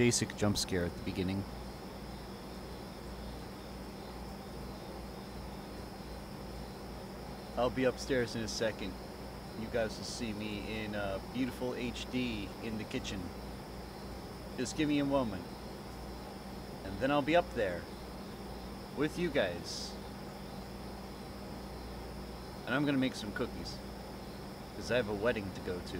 analgesic jump scare at the beginning. I'll be upstairs in a second. You guys will see me in beautiful HD in the kitchen. Just give me a moment. And then I'll be up there with you guys. And I'm gonna make some cookies, because I have a wedding to go to.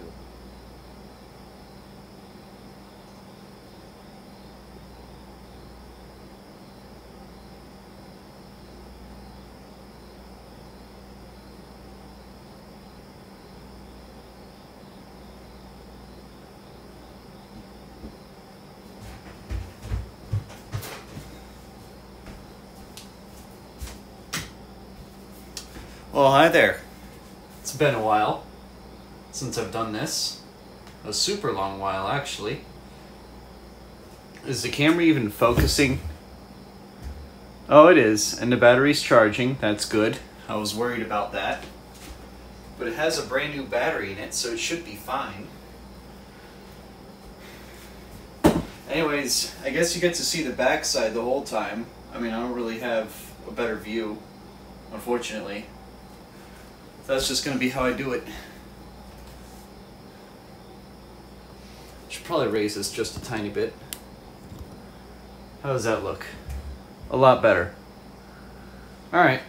Well, hi there. It's been a while since I've done this. A super long while, actually. Is the camera even focusing? Oh, it is. And the battery's charging. That's good. I was worried about that. But it has a brand new battery in it, so it should be fine. Anyways, I guess you get to see the backside the whole time. I mean, I don't really have a better view, unfortunately. That's just going to be how I do it. Should probably raise this just a tiny bit. How does that look? A lot better. Alright.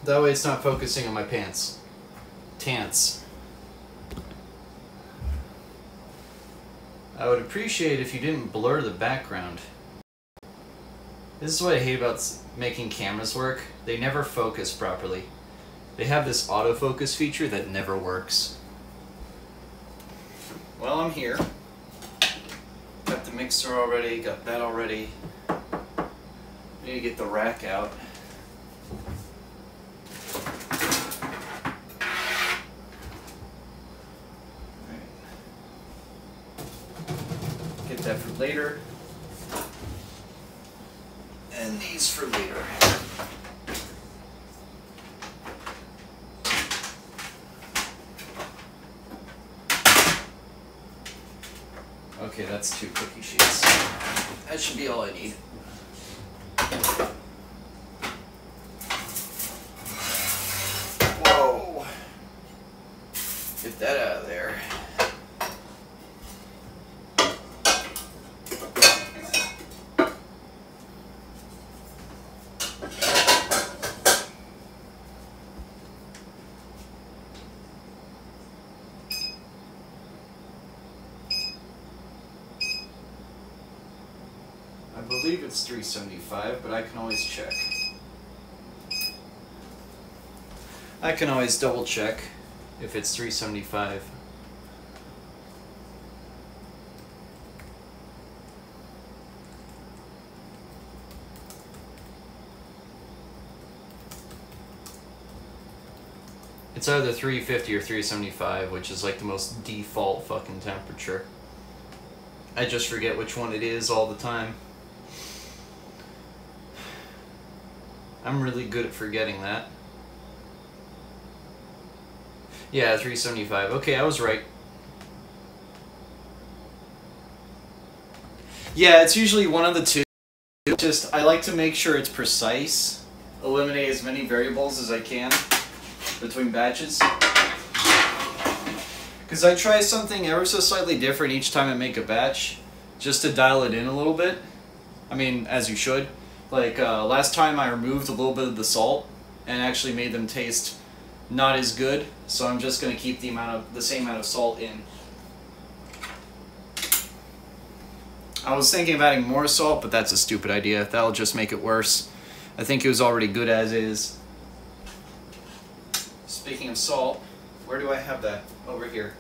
That way it's not focusing on my pants. Tants. I would appreciate if you didn't blur the background. This is what I hate about making cameras work. They never focus properly. They have this autofocus feature that never works. Well, I'm here. Got the mixer already, got that already. Need to get the rack out. Alright. Get that for later. And these for later. Okay, that's 2 cookie sheets. That should be all I need. Whoa! Get that out of there. I believe it's 375, but I can always check. I can always double check if it's 375. It's either 350 or 375, which is like the most default fucking temperature. I just forget which one it is all the time. I'm really good at forgetting that. Yeah, 375. Okay, I was right. Yeah, it's usually one of the two. Just, I like to make sure it's precise. Eliminate as many variables as I can between batches. Because I try something ever so slightly different each time I make a batch, just to dial it in a little bit. I mean, as you should. Like, last time I removed a little bit of the salt and actually made them taste not as good, so I'm just going to keep the same amount of salt in. I was thinking of adding more salt, but that's a stupid idea. That'll just make it worse. I think it was already good as is. Speaking of salt, where do I have that? Over here.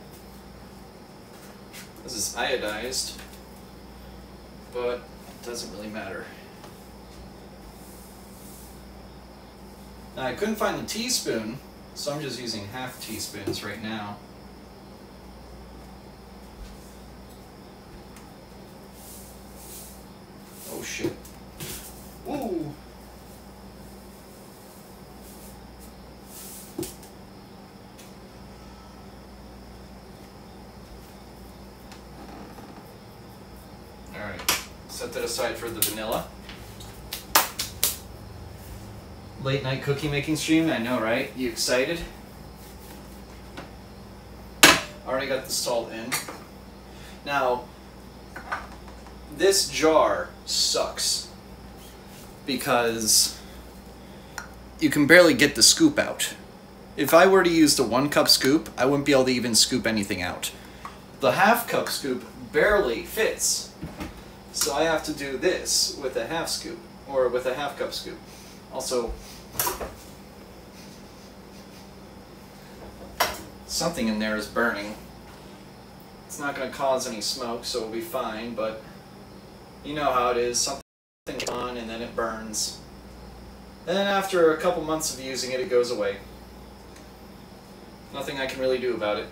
This is iodized, but it doesn't really matter. Now, I couldn't find the teaspoon, so I'm just using half teaspoons right now. Oh shit. Ooh! set that aside for the vanilla. Late night cookie making stream, I know, right? You excited? Already got the salt in. Now, this jar sucks because you can barely get the scoop out. If I were to use the 1 cup scoop, I wouldn't be able to even scoop anything out. The half cup scoop barely fits. So I have to do this with a half scoop, or with a half cup scoop. Also, something in there is burning. It's not going to cause any smoke, so it'll be fine, but you know how it is. Something's on and then it burns. And then after a couple months of using it, it goes away. Nothing I can really do about it.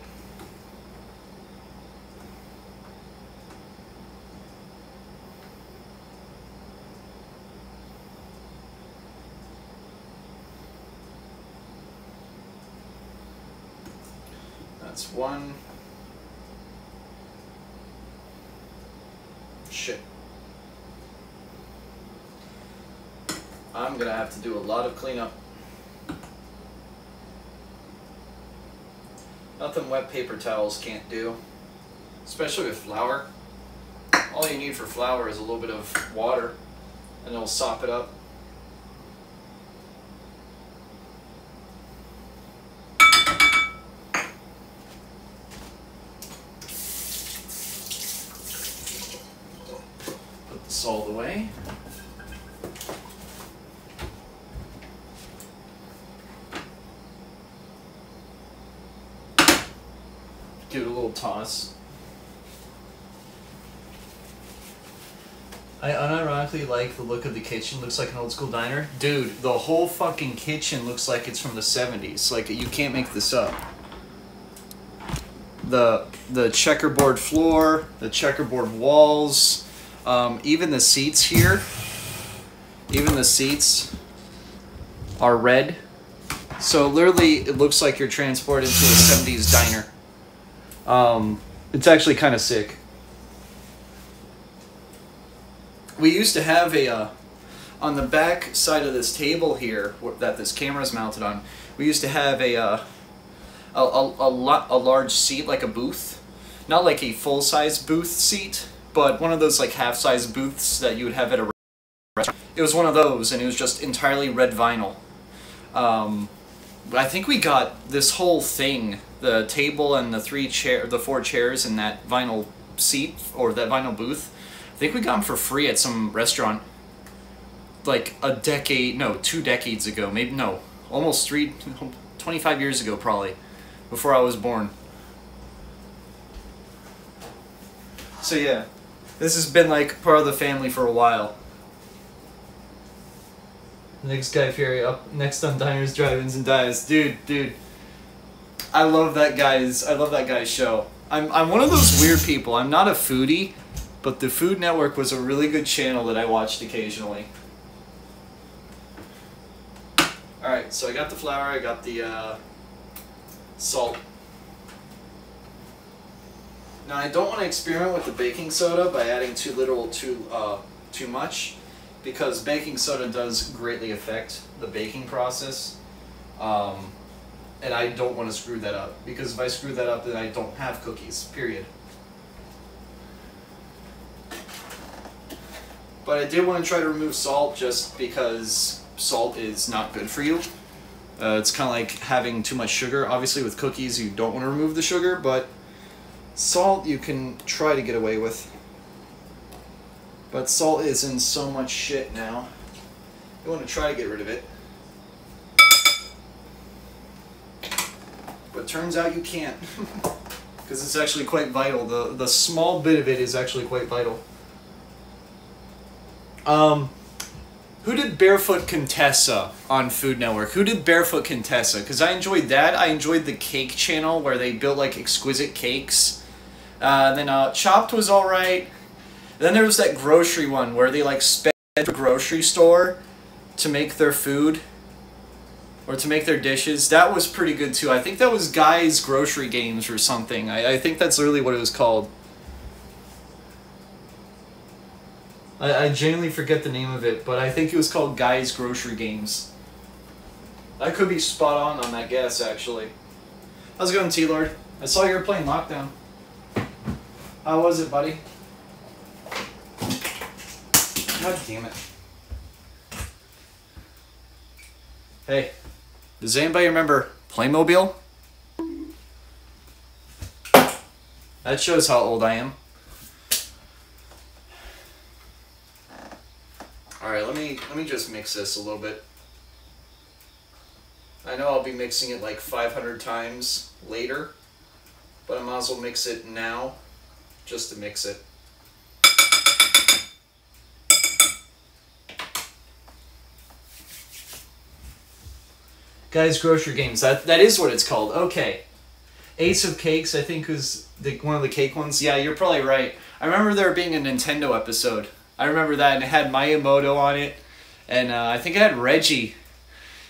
That's one. Shit. I'm gonna have to do a lot of cleanup. Nothing wet paper towels can't do, especially with flour. All you need for flour is a little bit of water, and it'll sop it up. Put the salt away. Give it a little toss. I unironically like the look of the kitchen. Looks like an old school diner. Dude, the whole fucking kitchen looks like it's from the 70s. Like, you can't make this up. The checkerboard floor, the checkerboard walls, even the seats here. Even the seats are red. So literally, it looks like you're transported to a 70s diner. It's actually kind of sick. We used to have a, on the back side of this table here that this camera is mounted on, we used to have a large seat, like a booth. Not like a full-size booth seat, but one of those like half-size booths that you would have at a restaurant. It was one of those, and it was just entirely red vinyl. I think we got this whole thing, the table and the 4 chairs in that vinyl seat, or that vinyl booth. I think we got them for free at some restaurant like a decade, no, 2 decades ago, maybe, no, almost 25 years ago probably, before I was born. So yeah, this has been like part of the family for a while. Next Guy Fieri up next on Diners, Drive-Ins, and Dives. Dude. I love that guy's show. I'm one of those weird people. I'm not a foodie, but the Food Network was a really good channel that I watched occasionally. Alright, so I got the flour, I got the salt. Now I don't want to experiment with the baking soda by adding too much, because baking soda does greatly affect the baking process. And I don't want to screw that up, because if I screw that up, then I don't have cookies, period. But I did want to try to remove salt, just because salt is not good for you. It's kind of like having too much sugar. Obviously with cookies you don't want to remove the sugar, but salt you can try to get away with. But salt is in so much shit now. You want to try to get rid of it. But turns out you can't. Because it's actually quite vital. The small bit of it is actually quite vital. Who did Barefoot Contessa on Food Network? Who did Barefoot Contessa? Because I enjoyed that. I enjoyed the cake channel where they built like exquisite cakes. Then Chopped was alright. Then there was that grocery one where they like spent the grocery store to make their food. Or to make their dishes. That was pretty good too. I think that was Guy's Grocery Games or something. I think that's literally what it was called. I genuinely forget the name of it, but I think it was called Guy's Grocery Games. I could be spot on that guess, actually. How's it going, T-Lord? I saw you were playing Lockdown. How was it, buddy? God damn it. Hey, does anybody remember Playmobil? That shows how old I am. Alright, let me just mix this a little bit. I know I'll be mixing it like 500 times later, but I might as well mix it now just to mix it. Guys, Grocery Games, that is what it's called. Okay. Ace of Cakes, I think, was one of the cake ones. Yeah, you're probably right. I remember there being a Nintendo episode. I remember that, and it had Miyamoto on it, and I think it had Reggie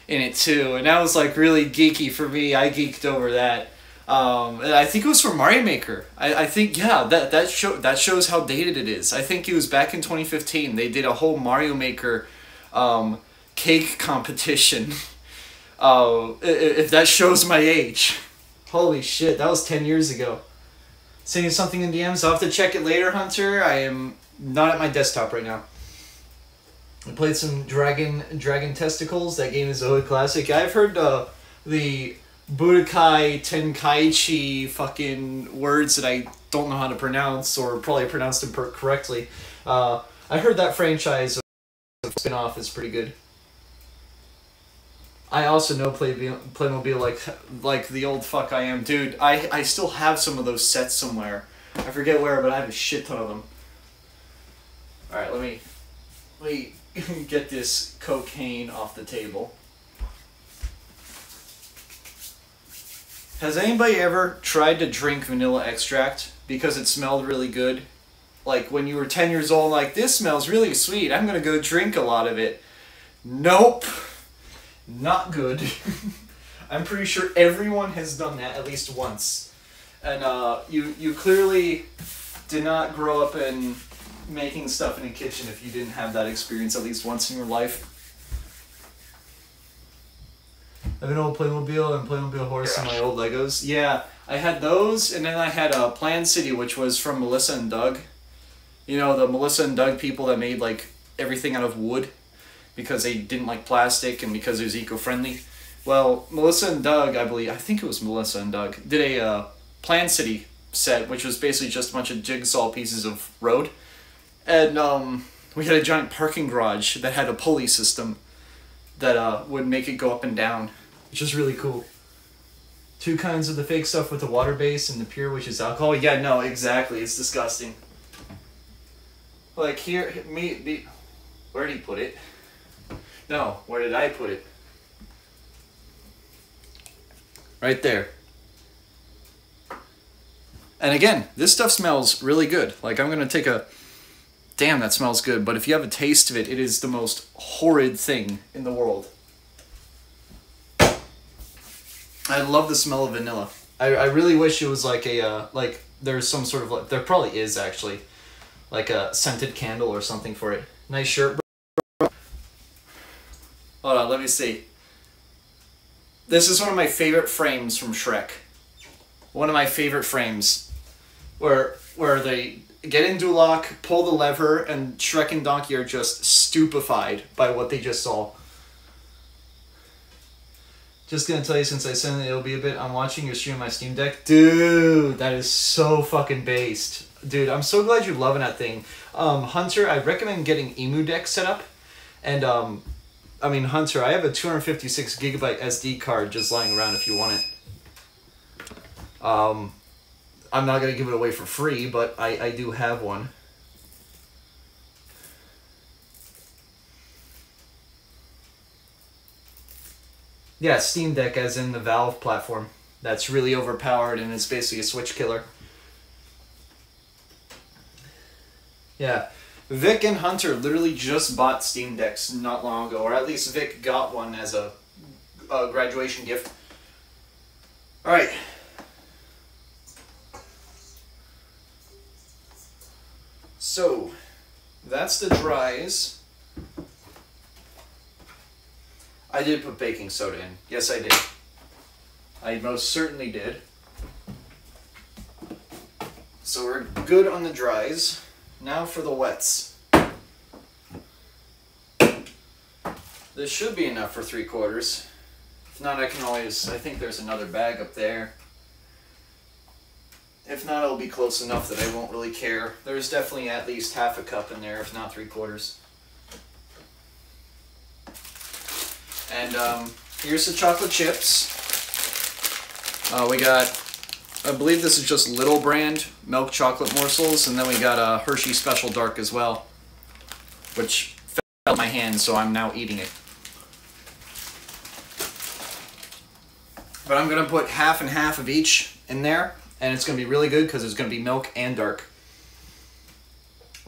in it too, and that was like really geeky for me. I geeked over that. And I think it was for Mario Maker. I think, yeah, that shows how dated it is. I think it was back in 2015. They did a whole Mario Maker cake competition. If that shows my age. Holy shit, that was 10 years ago. Sending something in DMs. I'll have to check it later, Hunter. I am not at my desktop right now. I played some Dragon Testicles. That game is a hood classic. I've heard the Budokai Tenkaichi fucking words that I don't know how to pronounce, or probably pronounced them correctly. I heard that franchise spin-off is pretty good. I also know Playmobil like the old fuck I am. Dude, I still have some of those sets somewhere. I forget where, but I have a shit ton of them. Alright, let me get this cocaine off the table. Has anybody ever tried to drink vanilla extract because it smelled really good? Like when you were 10 years old, like, this smells really sweet, I'm gonna go drink a lot of it. Nope. Not good. I'm pretty sure everyone has done that at least once. And you clearly did not grow up in making stuff in a kitchen if you didn't have that experience at least once in your life. I have an old Playmobil and Playmobil horse and my old Legos. Yeah, I had those, and then I had Plan City, which was from Melissa and Doug. You know, the Melissa and Doug people that made like everything out of wood because they didn't like plastic and because it was eco-friendly. Well, Melissa and Doug, I think it was Melissa and Doug, did a Plan City set, which was basically just a bunch of jigsaw pieces of road. And we had a giant parking garage that had a pulley system that would make it go up and down, which is really cool. Two kinds of the fake stuff with the water base and the pure, which is alcohol. Yeah, no, exactly. It's disgusting. Like here, where did he put it? No, where did I put it? Right there. And again, this stuff smells really good. Like, I'm going to take a... Damn, that smells good. But if you have a taste of it, it is the most horrid thing in the world. I love the smell of vanilla. I really wish it was like a, like, there's some sort of, like, there probably is actually, like a scented candle or something for it. Nice shirt, bro. Hold on, let me see. This is one of my favorite frames from Shrek. One of my favorite frames. Where they get in Duloc, pull the lever, and Shrek and Donkey are just stupefied by what they just saw. Just gonna tell you, since I said it'll be a bit, I'm watching your stream on my Steam Deck. Dude, that is so fucking based. Dude, I'm so glad you're loving that thing. Hunter, I recommend getting Emu Deck set up. And, I mean, Hunter, I have a 256 gigabyte SD card just lying around if you want it. I'm not gonna give it away for free, but I do have one. Yeah, Steam Deck as in the Valve platform. That's really overpowered and it's basically a Switch killer. Yeah, Vic and Hunter literally just bought Steam Decks not long ago, or at least Vic got one as a graduation gift. Alright. So, that's the dries. I did put baking soda in. Yes, I did. I most certainly did. So we're good on the dries. Now for the wets. This should be enough for 3/4. If not, I can always, I think there's another bag up there. If not, it'll be close enough that I won't really care. There's definitely at least half a cup in there, if not 3/4. And here's the chocolate chips. We got, I believe this is just Little Brand milk chocolate morsels, and then we got a Hershey Special Dark as well, which fell in my hand, so I'm now eating it. But I'm gonna put half and half of each in there, and it's gonna be really good because it's gonna be milk and dark.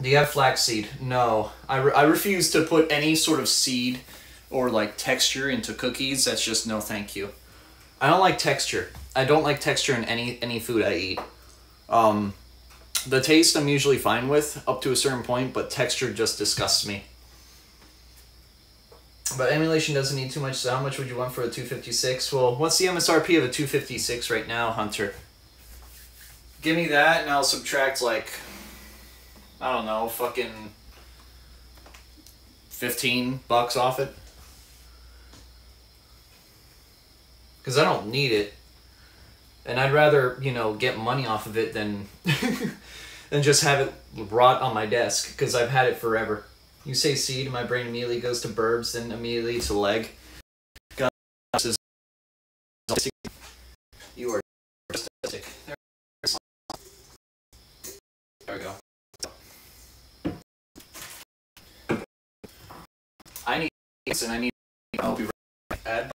Do you have flaxseed? No, I refuse to put any sort of seed or like texture into cookies. That's just no thank you. I don't like texture. I don't like texture in any food I eat. The taste I'm usually fine with up to a certain point, but texture just disgusts me. But emulation doesn't need too much, so how much would you want for a 256? Well, what's the MSRP of a 256 right now, Hunter? Give me that and I'll subtract like, I don't know, fucking $15 off it. Because I don't need it. And I'd rather, you know, get money off of it than than just have it rot on my desk, because I've had it forever. You say seed, my brain immediately goes to burbs, then immediately to leg. God, you are fantastic. There we go. I need this, and I need. I'll be right back.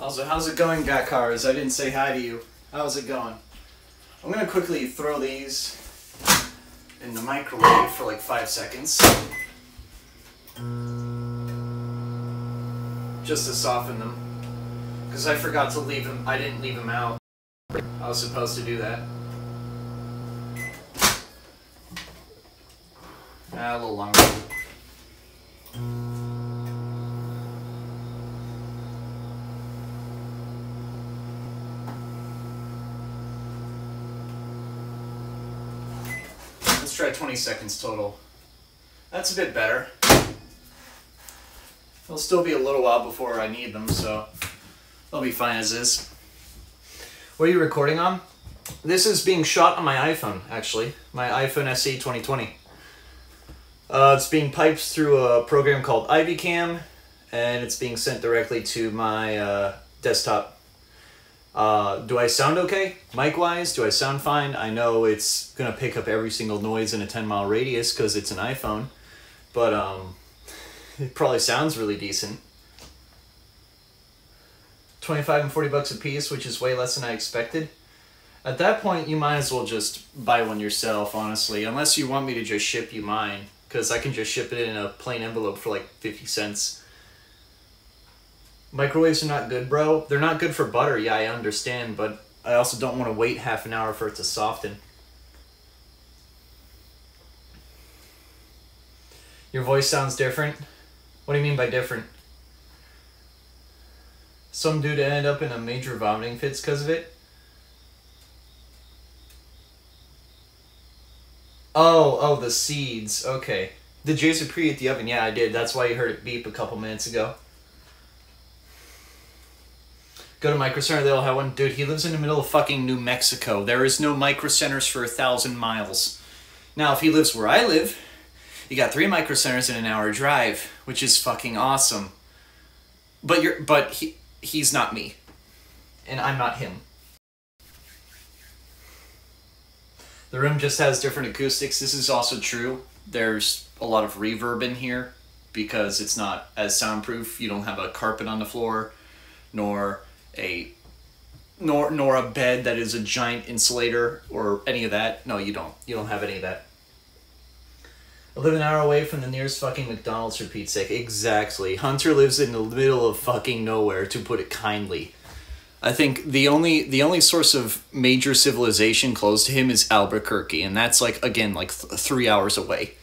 Also, how's it going, Gakars? I didn't say hi to you. How's it going? I'm gonna quickly throw these in the microwave for like 5 seconds. Just to soften them. Because I forgot to leave them, I didn't leave them out. I was supposed to do that. A little longer. Let's try 20 seconds total. That's a bit better. It'll still be a little while before I need them, so they'll be fine as is. What are you recording on? This is being shot on my iPhone, actually. My iPhone SE 2020. It's being piped through a program called EVGA, and it's being sent directly to my desktop. Do I sound okay? Mic-wise, do I sound fine? I know it's going to pick up every single noise in a 10-mile radius because it's an iPhone, but it probably sounds really decent. 25 and 40 bucks a piece, which is way less than I expected. At that point, you might as well just buy one yourself, honestly, unless you want me to just ship you mine, because I can just ship it in a plain envelope for like 50 cents. Microwaves are not good, bro. They're not good for butter, yeah, I understand, but I also don't want to wait half an hour for it to soften. Your voice sounds different? What do you mean by different? Some dude ended up in a major vomiting fits because of it? Oh, the seeds. Okay. Did Jason preheat the oven? Yeah, I did. That's why you heard it beep a couple minutes ago. Go to Micro Center, they'll have one. Dude, he lives in the middle of fucking New Mexico. There is no Micro Centers for 1,000 miles. Now, if he lives where I live, you got 3 Micro Centers in an hour drive, which is fucking awesome. But he's not me. And I'm not him. The room just has different acoustics. This is also true. There's a lot of reverb in here because it's not as soundproof. You don't have a carpet on the floor, nor nor a bed that is a giant insulator or any of that. No, you don't. You don't have any of that. I live an hour away from the nearest fucking McDonald's, for Pete's sake. Exactly. Hunter lives in the middle of fucking nowhere, to put it kindly. I think the only source of major civilization close to him is Albuquerque, and that's like, again, like 3 hours away.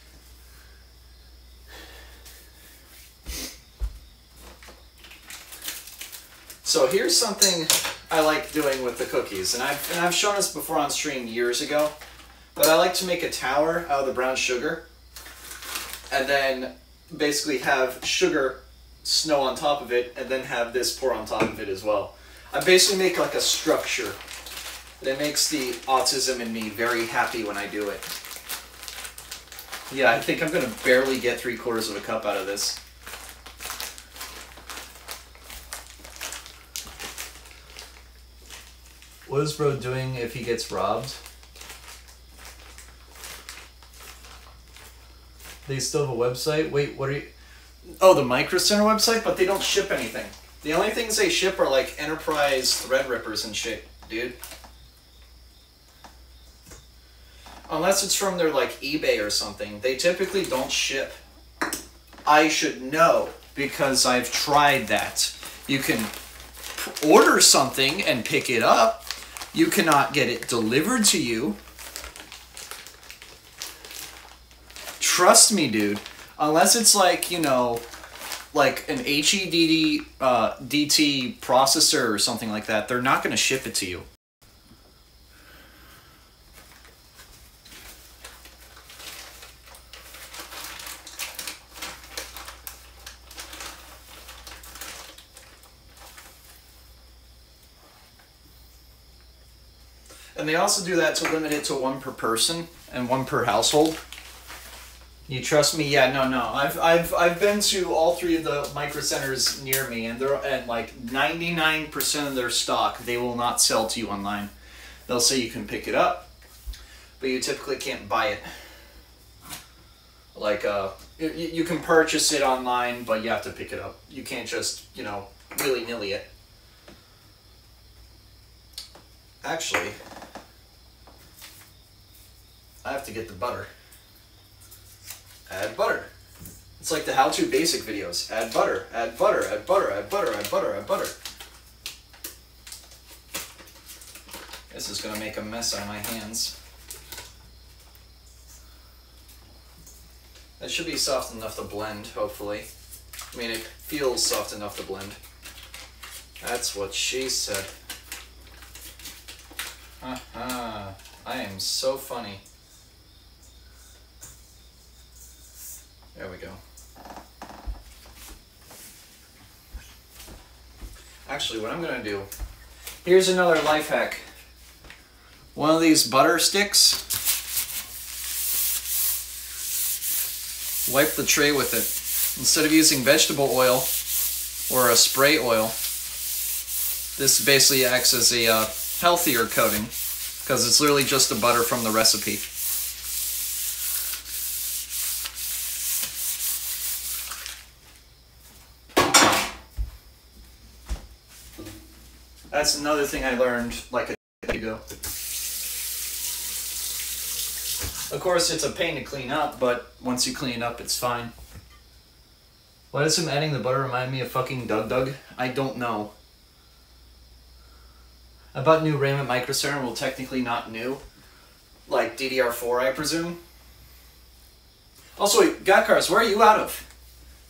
So here's something I like doing with the cookies, and I've shown this before on stream years ago, but I like to make a tower out of the brown sugar, and then basically have sugar snow on top of it, and then have this pour on top of it as well. I basically make like a structure that makes the autism in me very happy when I do it. Yeah, I think I'm gonna barely get 3/4 of a cup out of this. What is bro doing if he gets robbed? They still have a website? Wait, what are you... Oh, the Micro Center website? But they don't ship anything. The only things they ship are like enterprise thread rippers and shit, dude. Unless it's from their like eBay or something. They typically don't ship. I should know because I've tried that. You can order something and pick it up. You cannot get it delivered to you. Trust me, dude. Unless it's like, you know, like an HEDD DT processor or something like that, they're not going to ship it to you. And they also do that to limit it to 1 per person and 1 per household. You trust me? Yeah, no. I've been to all 3 of the Micro Centers near me, and they're at like 99% of their stock. They will not sell to you online. They'll say you can pick it up, but you typically can't buy it. Like you can purchase it online, but you have to pick it up. You can't just, you know, willy-nilly it. Actually, I have to get the butter. Add butter. It's like the how-to basic videos. Add butter, add butter, add butter, add butter, add butter, add butter. This is gonna make a mess out of my hands. It should be soft enough to blend, hopefully. I mean, it feels soft enough to blend. That's what she said. Haha, I am so funny. There we go. Actually, what I'm gonna do, here's another life hack. One of these butter sticks, wipe the tray with it. Instead of using vegetable oil or a spray oil, this basically acts as a healthier coating because it's literally just the butter from the recipe. That's another thing I learned like a day ago. Of course, it's a pain to clean up, but once you clean it up, it's fine. Why does him adding the butter remind me of fucking Doug? I don't know. I bought new RAM at Micro Center, well, technically not new. Like DDR4, I presume. Also, wait, Gotcars, where are you out of?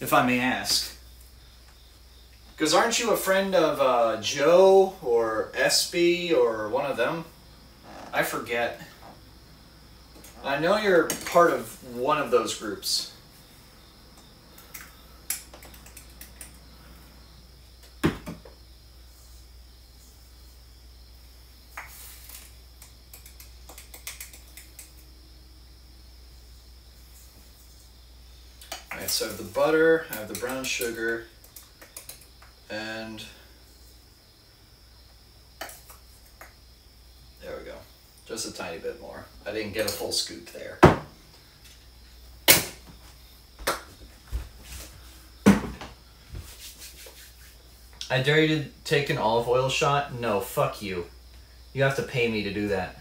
If I may ask. Because aren't you a friend of Joe or SB or one of them? I forget. I know you're part of one of those groups. Alright, so I have the butter, I have the brown sugar, and there we go. Just a tiny bit more. I didn't get a full scoop there. I dare you to take an olive oil shot? No, fuck you. You have to pay me to do that.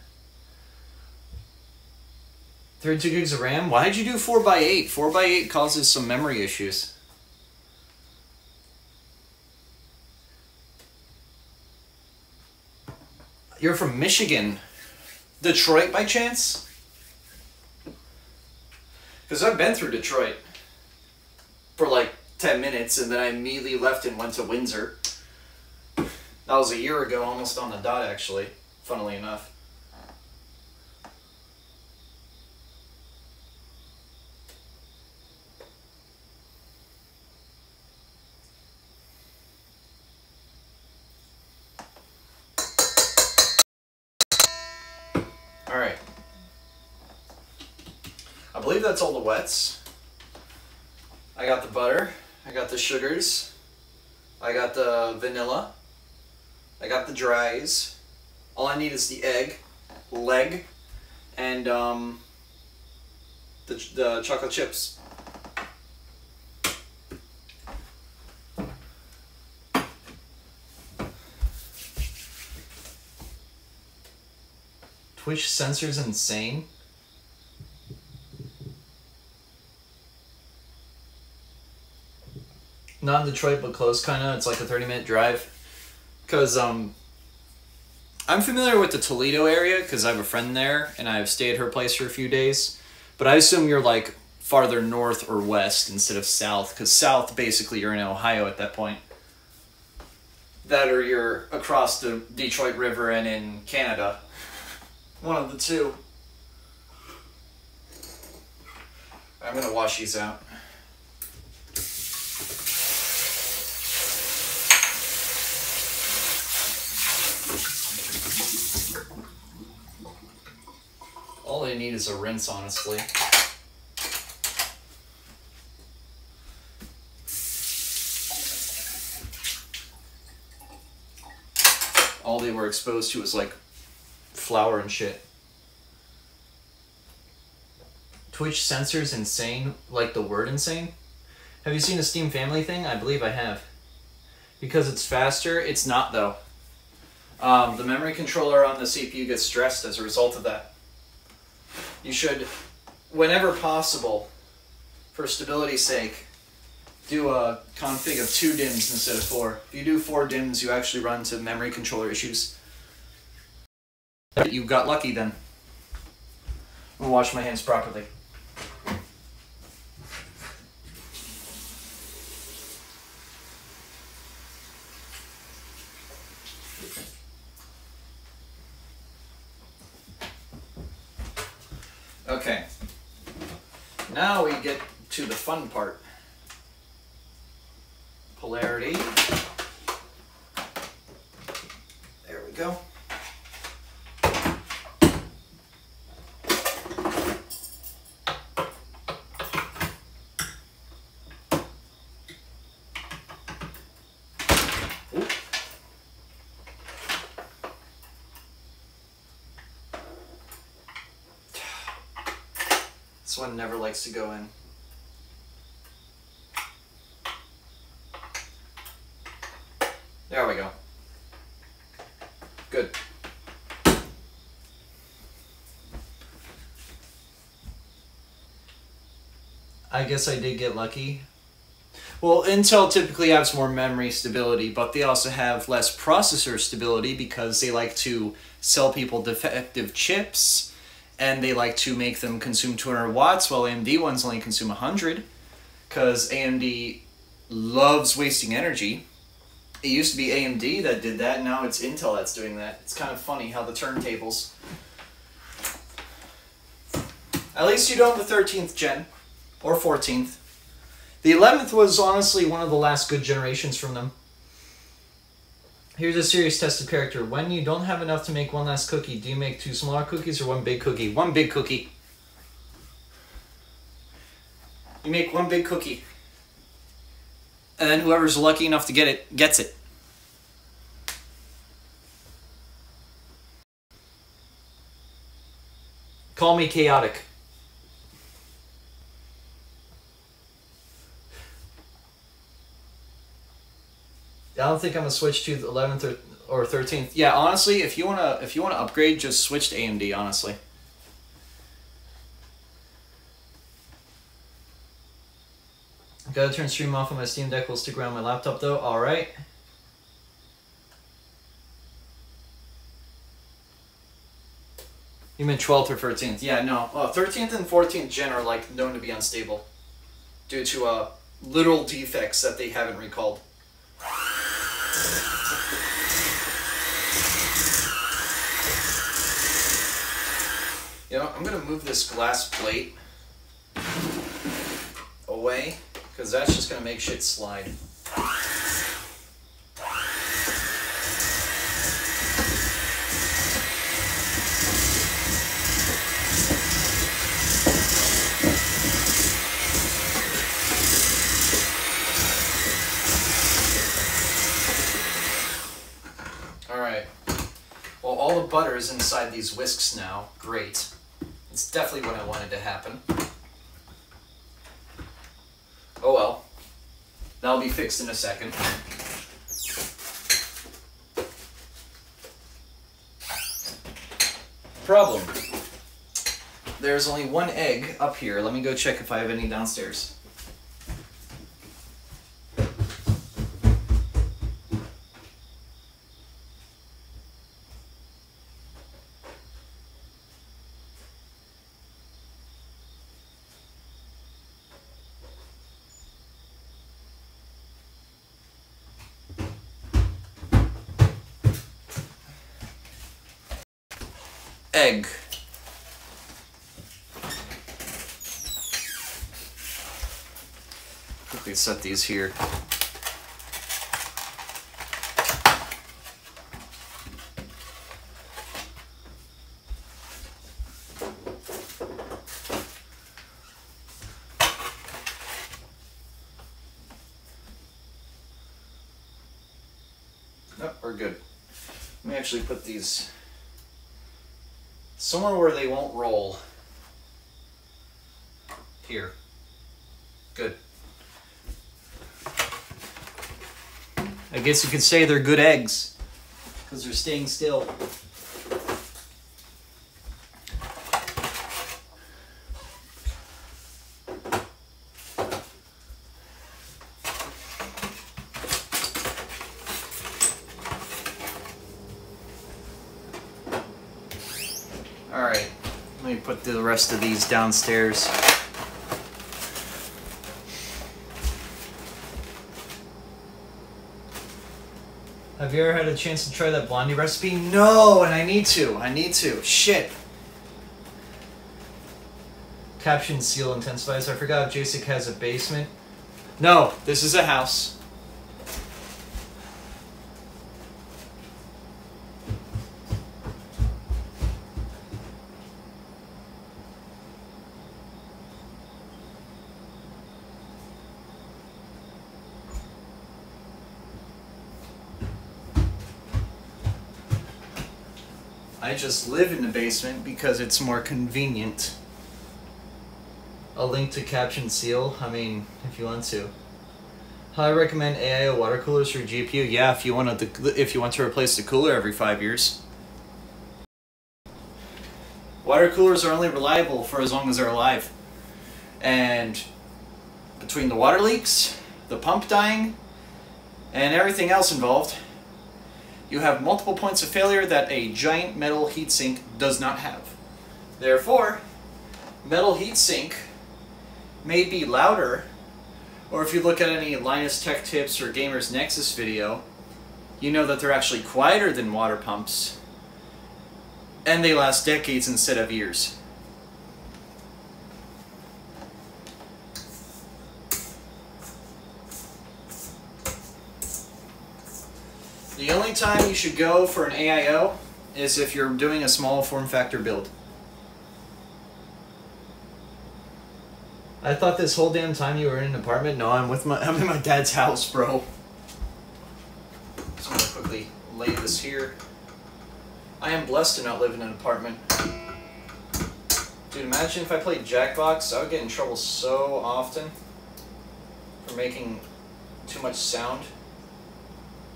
32 gigs of RAM? Why'd you do 4x8? 4x8 causes some memory issues. You're from Michigan. Detroit by chance? Because I've been through Detroit for like 10 minutes and then I immediately left and went to Windsor. That was a year ago, almost on the dot actually, funnily enough. Alright. I believe that's all the wets. I got the butter, I got the sugars, I got the vanilla, I got the dries. All I need is the leg, and the chocolate chips. Twitch censor's insane. Not in Detroit, but close, kinda. It's like a 30-minute drive. Because, I'm familiar with the Toledo area, because I have a friend there, and I've stayed at her place for a few days. But I assume you're, like, farther north or west instead of south, because south, basically, you're in Ohio at that point. That or you're across the Detroit River and in Canada. One of the two. I'm gonna wash these out. All I need is a rinse, honestly. All they were exposed to was like flour and shit. Twitch censors insane, like the word insane. Have you seen a Steam Family thing? I believe I have. Because it's faster, it's not though. The memory controller on the CPU gets stressed as a result of that. You should, whenever possible, for stability's sake, do a config of 2 DIMMs instead of 4. If you do 4 DIMMs, you actually run into memory controller issues. You got lucky then. I'm gonna wash my hands properly. Okay, now we get to the fun part. Polarity. There we go. This one never likes to go in. There we go. Good. I guess I did get lucky. Well, Intel typically has more memory stability, but they also have less processor stability because they like to sell people defective chips. And they like to make them consume 200 watts, while AMD ones only consume 100, because AMD loves wasting energy. It used to be AMD that did that, now it's Intel that's doing that. It's kind of funny how the turntables. At least you don't have the 13th gen, or 14th. The 11th was honestly one of the last good generations from them. Here's a serious test of character. When you don't have enough to make one last cookie, do you make 2 smaller cookies or 1 big cookie? 1 big cookie. You make 1 big cookie. And then whoever's lucky enough to get it, gets it. Call me chaotic. I don't think I'm gonna switch to the 11th or 13th. Yeah, honestly, if you wanna upgrade, just switch to AMD. Honestly. Gotta turn stream off on my Steam Deck. Will stick around my laptop though. All right. You meant 12th or 13th? Yeah, no. 13th and 14th gen are like known to be unstable due to literal defects that they haven't recalled. You know, I'm gonna move this glass plate away because that's just gonna make shit slide. All the butter is inside these whisks now. Great. It's definitely what I wanted to happen. Oh well. That'll be fixed in a second. Problem. There's only one egg up here. Let me go check if I have any downstairs. Egg. Quickly set these here. Nope, we're good. Let me actually put these somewhere where they won't roll. Here. Good. I guess you could say they're good eggs because they're staying still. Alright, let me put the rest of these downstairs. Have you ever had a chance to try that blondie recipe? No, and I need to. Shit. Caption seal intensifies. I forgot if JSIC has a basement. No, this is a house. I just live in the basement because it's more convenient. A link to caption seal, I mean, if you want to. I recommend AIO water coolers for GPU. Yeah, if you want to replace the cooler every 5 years. Water coolers are only reliable for as long as they're alive. And between the water leaks, the pump dying, and everything else involved, you have multiple points of failure that a giant metal heatsink does not have. Therefore, metal heatsink may be louder, or if you look at any Linus Tech Tips or Gamers Nexus video, you know that they're actually quieter than water pumps, and they last decades instead of years. The only time you should go for an AIO is if you're doing a small form factor build. I thought this whole damn time you were in an apartment. No, I'm in my dad's house, bro. So I'm gonna quickly lay this here. I am blessed to not live in an apartment. Dude, imagine if I played Jackbox, I would get in trouble so often for making too much sound.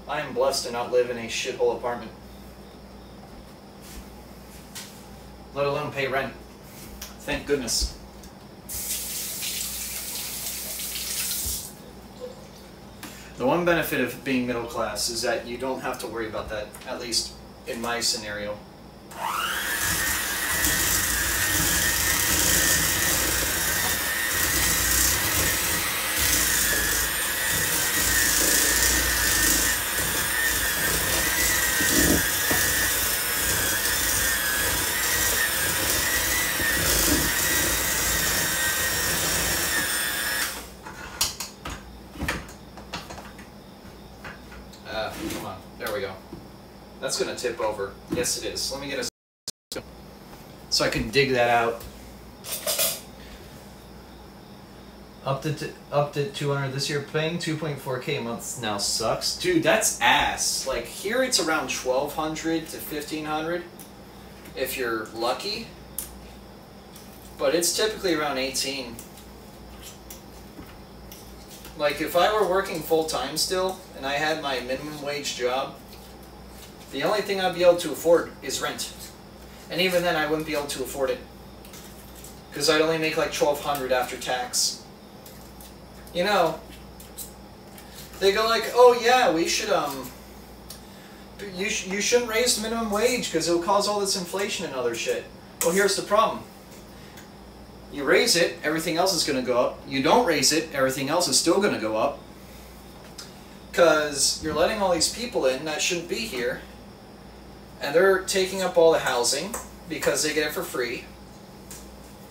I am blessed to not live in a shithole apartment. Let alone pay rent. Thank goodness. The one benefit of being middle class is that you don't have to worry about that, at least in my scenario. Come on, there we go. That's gonna tip over. Yes, it is. Let me get a so I can dig that out. Up to 200 this year. Paying 2.4K a month now sucks, dude. That's ass. Like here, it's around 1,200 to 1,500 if you're lucky, but it's typically around 18. Like, if I were working full-time still, and I had my minimum wage job, the only thing I'd be able to afford is rent. And even then, I wouldn't be able to afford it. Because I'd only make like 1,200 after tax. You know, they go like, oh yeah, we should, you shouldn't raise the minimum wage because it'll cause all this inflation and other shit. Well, here's the problem. You raise it, everything else is going to go up. You don't raise it, everything else is still going to go up. Because you're letting all these people in that shouldn't be here. And they're taking up all the housing because they get it for free.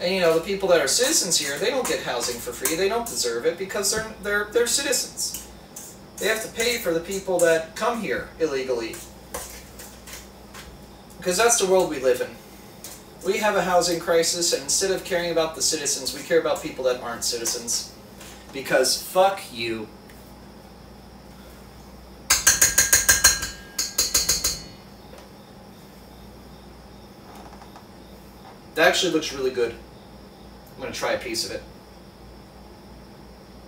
And you know, the people that are citizens here, they don't get housing for free. They don't deserve it because they're citizens. They have to pay for the people that come here illegally. Because that's the world we live in. We have a housing crisis, and instead of caring about the citizens, we care about people that aren't citizens. Because fuck you. That actually looks really good. I'm going to try a piece of it.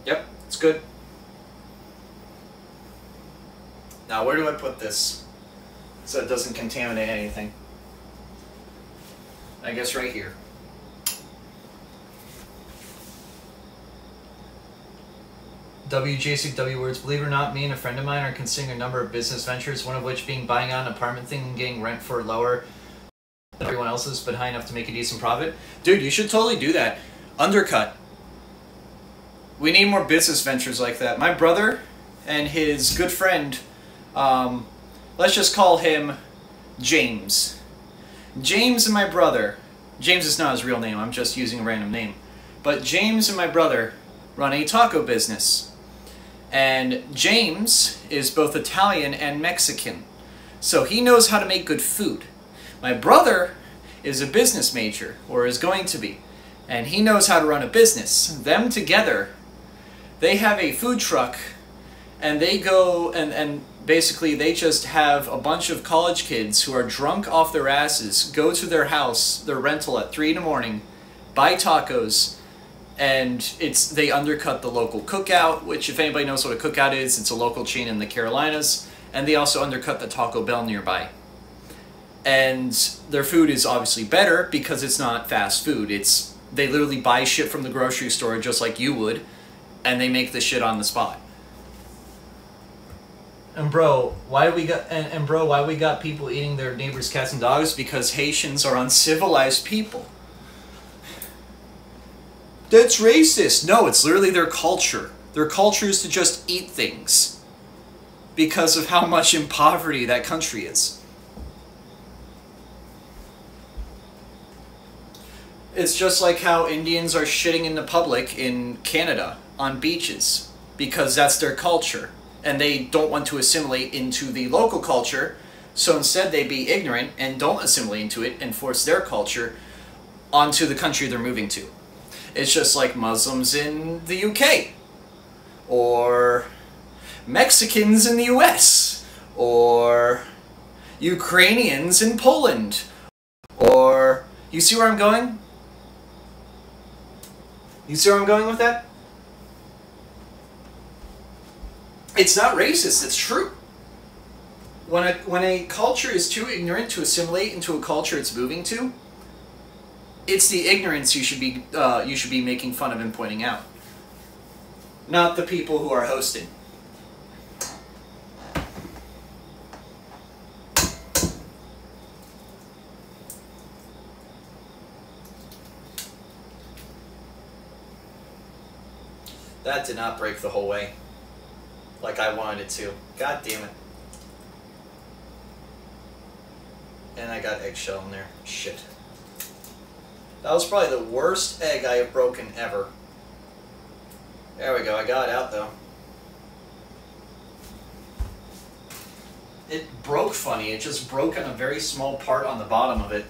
Yep, it's good. Now, where do I put this so it doesn't contaminate anything? I guess right here. WJCW words, believe it or not, me and a friend of mine are considering a number of business ventures, one of which being buying out an apartment thing and getting rent for lower than everyone else's, but high enough to make a decent profit. Dude, you should totally do that. Undercut. We need more business ventures like that. My brother and his good friend, let's just call him James. James and my brother, James is not his real name, I'm just using a random name, but James and my brother run a taco business. And James is both Italian and Mexican, so he knows how to make good food. My brother is a business major, or is going to be, and he knows how to run a business. Them together, they have a food truck, and they go and basically they just have a bunch of college kids who are drunk off their asses go to their house, their rental at 3 in the morning, buy tacos, and they undercut the local cookout, which if anybody knows what a cookout is, it's a local chain in the Carolinas, and they also undercut the Taco Bell nearby. And their food is obviously better because it's not fast food. They literally buy shit from the grocery store just like you would, and they make the shit on the spot. And bro, why we got people eating their neighbors' cats and dogs? Because Haitians are uncivilized people. That's racist. No, it's literally their culture. Their culture is to just eat things because of how much in poverty that country is. It's just like how Indians are shitting in the public in Canada on beaches because that's their culture. And they don't want to assimilate into the local culture, so instead they be ignorant and don't assimilate into it and force their culture onto the country they're moving to. It's just like Muslims in the UK, or Mexicans in the US, or Ukrainians in Poland, or... You see where I'm going? You see where I'm going with that? It's not racist, it's true. when a culture is too ignorant to assimilate into a culture it's moving to, it's the ignorance you should be making fun of and pointing out, not the people who are hosting. That did not break the whole way like I wanted it to. God damn it. And I got eggshell in there. Shit. That was probably the worst egg I have broken ever. There we go. I got it out though. It broke funny. It just broke on a very small part on the bottom of it.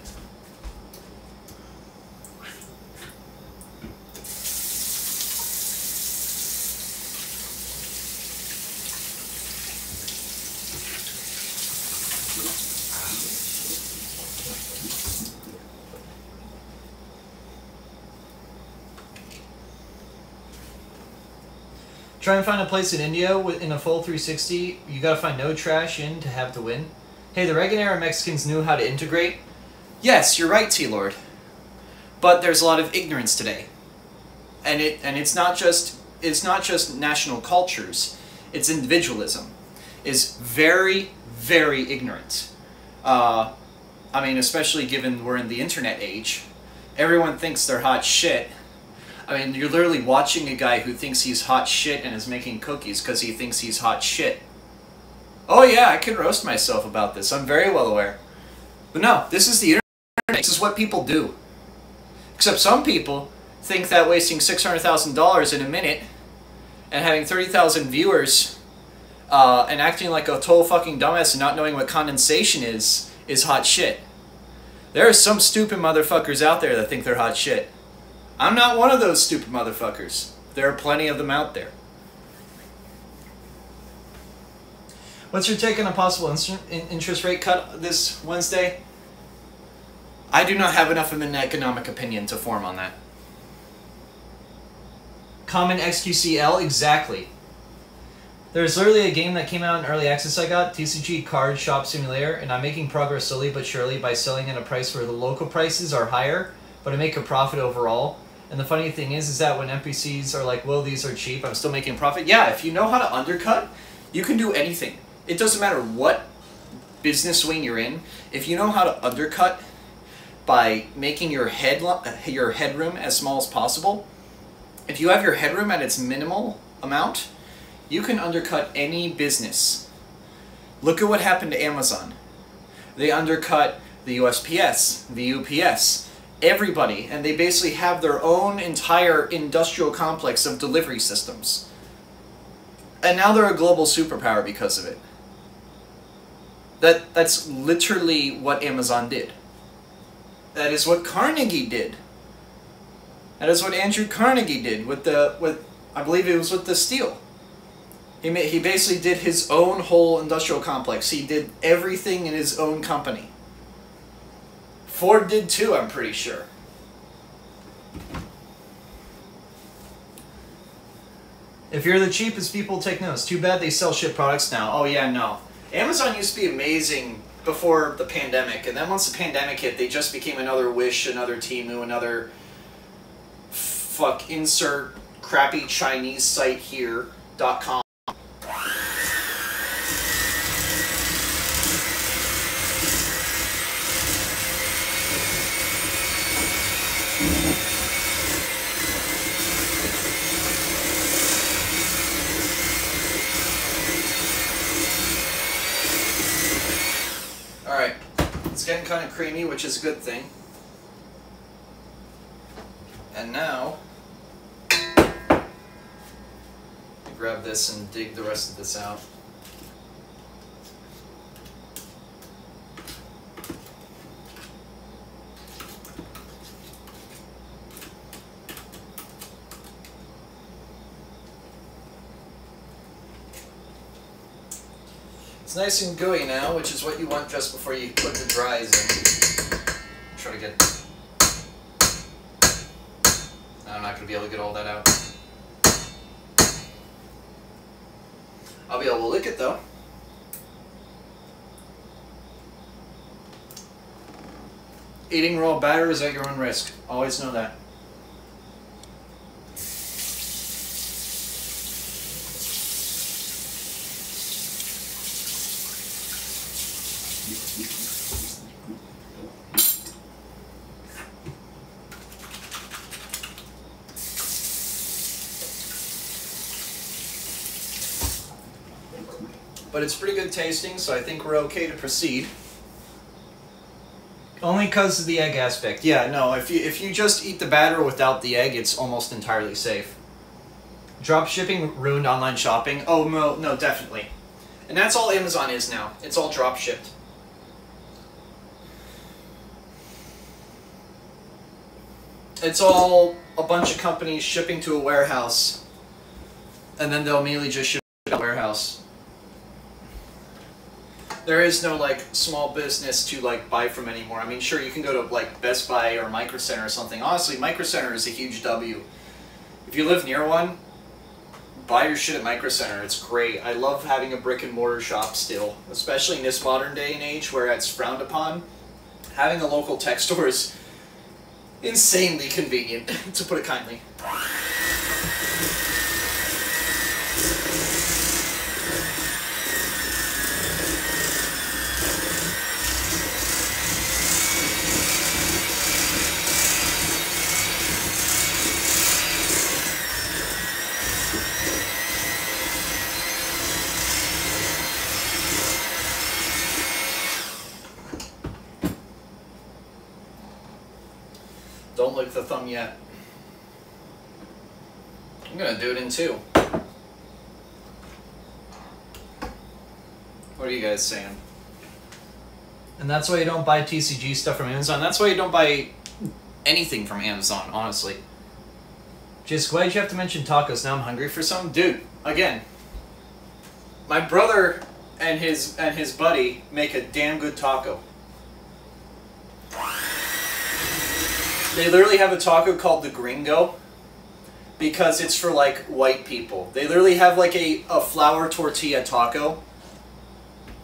Try and find a place in India in a full 360. You gotta find no trash in to have to win. Hey, the Reagan era Mexicans knew how to integrate. Yes, you're right, T-Lord. But there's a lot of ignorance today, and it's not just national cultures. It's individualism. Is very, very ignorant. I mean, especially given we're in the internet age, everyone thinks they're hot shit. I mean, you're literally watching a guy who thinks he's hot shit and is making cookies because he thinks he's hot shit. Oh yeah, I can roast myself about this. I'm very well aware. But no, this is the internet. This is what people do. Except some people think that wasting $600,000 in a minute and having 30,000 viewers and acting like a total fucking dumbass and not knowing what condensation is hot shit. There are some stupid motherfuckers out there that think they're hot shit. I'm not one of those stupid motherfuckers. There are plenty of them out there. What's your take on a possible interest rate cut this Wednesday? I do not have enough of an economic opinion to form on that. Common XQCL, exactly. There's literally a game that came out in early access I got, TCG Card Shop Simulator, and I'm making progress slowly but surely by selling at a price where the local prices are higher, but I make a profit overall. And the funny thing is that when NPCs are like, well, these are cheap, I'm still making a profit. Yeah, if you know how to undercut, you can do anything. It doesn't matter what business wing you're in. If you know how to undercut by making your headroom as small as possible, if you have your headroom at its minimal amount, you can undercut any business. Look at what happened to Amazon. They undercut the USPS, the UPS, everybody, and they basically have their own entire industrial complex of delivery systems. And now they're a global superpower because of it. That's literally what Amazon did. That is what Carnegie did. That is what Andrew Carnegie did with I believe it was with the steel. He basically did his own whole industrial complex. He did everything in his own company. Ford did too, I'm pretty sure. If you're the cheapest, people take notes. Too bad they sell shit products now. Oh yeah, no. Amazon used to be amazing before the pandemic, and then once the pandemic hit, they just became another Wish, another Temu, another insert crappy Chinese site here.com. Alright, it's getting kind of creamy, which is a good thing. And now, grab this and dig the rest of this out. It's nice and gooey now, which is what you want just before you put the dries in. Try to get... I'm not going to be able to get all that out. I'll be able to lick it though. Eating raw batter is at your own risk. Always know that. But it's pretty good tasting, so I think we're okay to proceed. Only because of the egg aspect. Yeah, no, if you just eat the batter without the egg, it's almost entirely safe. Drop shipping ruined online shopping? Oh, no, definitely. And that's all Amazon is now. It's all drop shipped. It's all a bunch of companies shipping to a warehouse, and then they'll immediately just ship to a warehouse. There is no, like, small business to, like, buy from anymore. I mean, sure, you can go to, like, Best Buy or Micro Center or something. Honestly, Micro Center is a huge W. If you live near one, buy your shit at Micro Center. It's great. I love having a brick and mortar shop still, especially in this modern day and age where it's frowned upon. Having a local tech store is insanely convenient, to put it kindly. Don't lick the thumb yet. I'm gonna do it in two. What are you guys saying? And that's why you don't buy TCG stuff from Amazon. That's why you don't buy anything from Amazon, honestly. Just why'd you have to mention tacos? Now I'm hungry for some? Dude, again, my brother and his buddy make a damn good taco. They literally have a taco called the Gringo because it's for, like, white people. They literally have, like, a flour tortilla taco,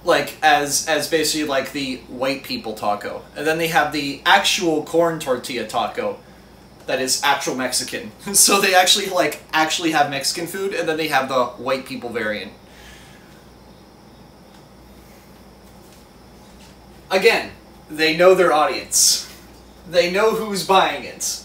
like, as basically, like, the white people taco. And then they have the actual corn tortilla taco that is actual Mexican. So they actually, like, have Mexican food, and then they have the white people variant. Again, they know their audience. They know who's buying it.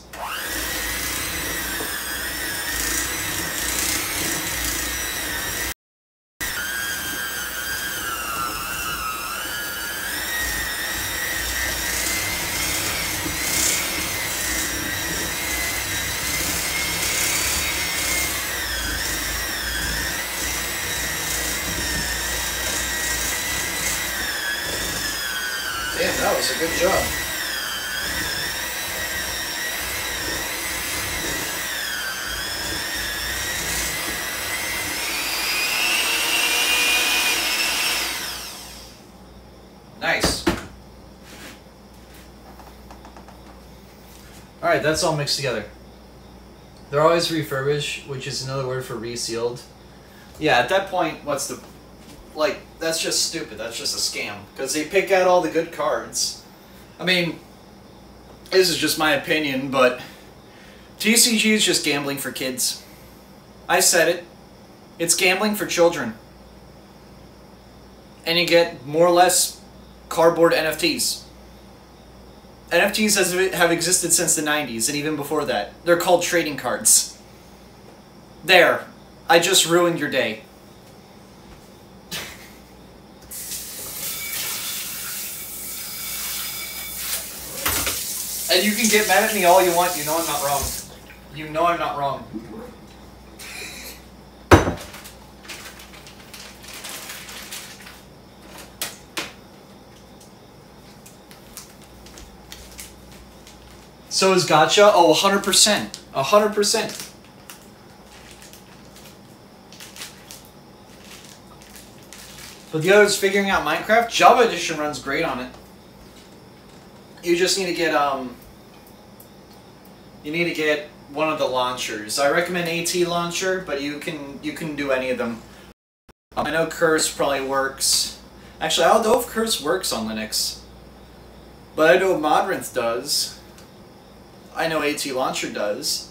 Damn, that was a good job. Nice. Alright, that's all mixed together. They're always refurbished, which is another word for resealed. Yeah, at that point, what's the... Like, that's just stupid. That's just a scam. Because they pick out all the good cards. I mean, this is just my opinion, but TCG is just gambling for kids. I said it. It's gambling for children. And you get more or less cardboard NFTs. NFTs have existed since the 90s, and even before that. They're called trading cards. There. I just ruined your day. And you can get mad at me all you want, you know I'm not wrong. You know I'm not wrong. So is gacha? Oh, 100%. 100%. But the other is figuring out Minecraft. Java Edition runs great on it. You just need to get one of the launchers. I recommend AT launcher, but you can do any of them. I know Curse probably works. Actually, I don't know if Curse works on Linux. But I know Modrinth does. I know AT Launcher does.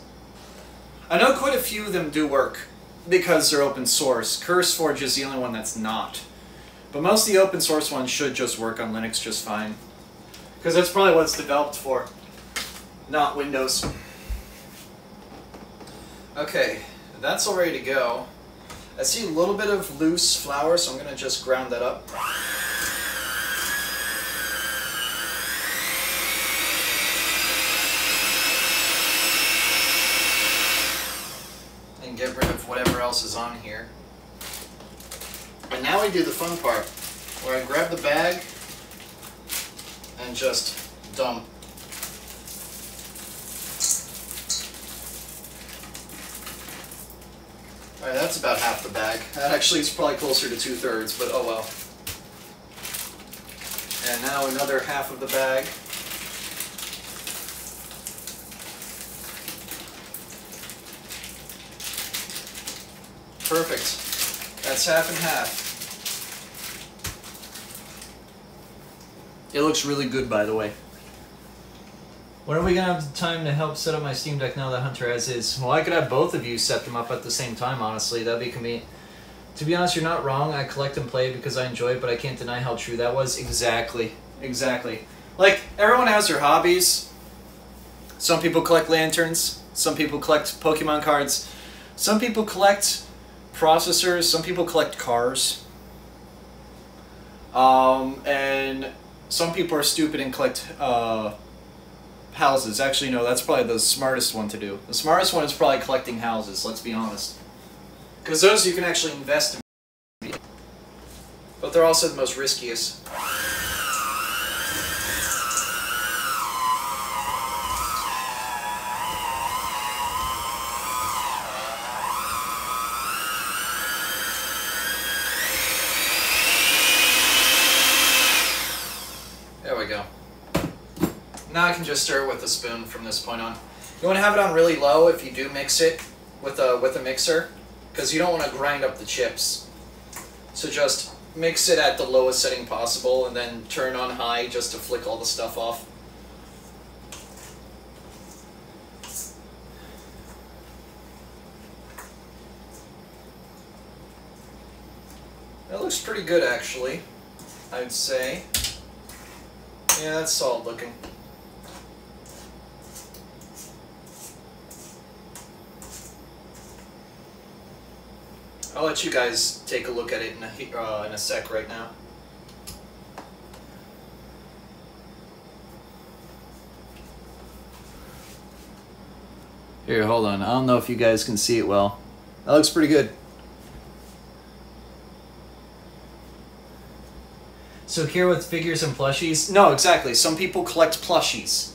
I know quite a few of them do work because they're open source. CurseForge is the only one that's not. But most of the open source ones should just work on Linux just fine. Because that's probably what it's developed for, not Windows. Okay, that's all ready to go. I see a little bit of loose flour, so I'm going to just ground that up. And get rid of whatever else is on here. And now we do the fun part, where I grab the bag and just dump. Alright, that's about half the bag. That actually is probably closer to 2/3, but oh well. And now another half of the bag. Perfect. That's half and half. It looks really good, by the way. When are we going to have time to help set up my Steam Deck now that Hunter has his? Well, I could have both of you set them up at the same time, honestly. That'd be convenient. To be honest, you're not wrong. I collect and play because I enjoy it, but I can't deny how true that was. Exactly. Exactly. Like, everyone has their hobbies. Some people collect lanterns. Some people collect Pokemon cards. Some people collect processors. Some people collect cars. And some people are stupid and collect houses. Actually, no, that's probably the smartest one to do. The smartest one is probably collecting houses, let's be honest. Because those you can actually invest in. But they're also the most riskiest. There we go. Now I can just stir it with a spoon from this point on. You want to have it on really low if you do mix it with a mixer, because you don't want to grind up the chips. So just mix it at the lowest setting possible and then turn on high just to flick all the stuff off. That looks pretty good, actually, I'd say. Yeah, that's solid looking. I'll let you guys take a look at it in a sec right now. Here, hold on. I don't know if you guys can see it well. That looks pretty good. So here with figures and plushies? No, exactly. Some people collect plushies.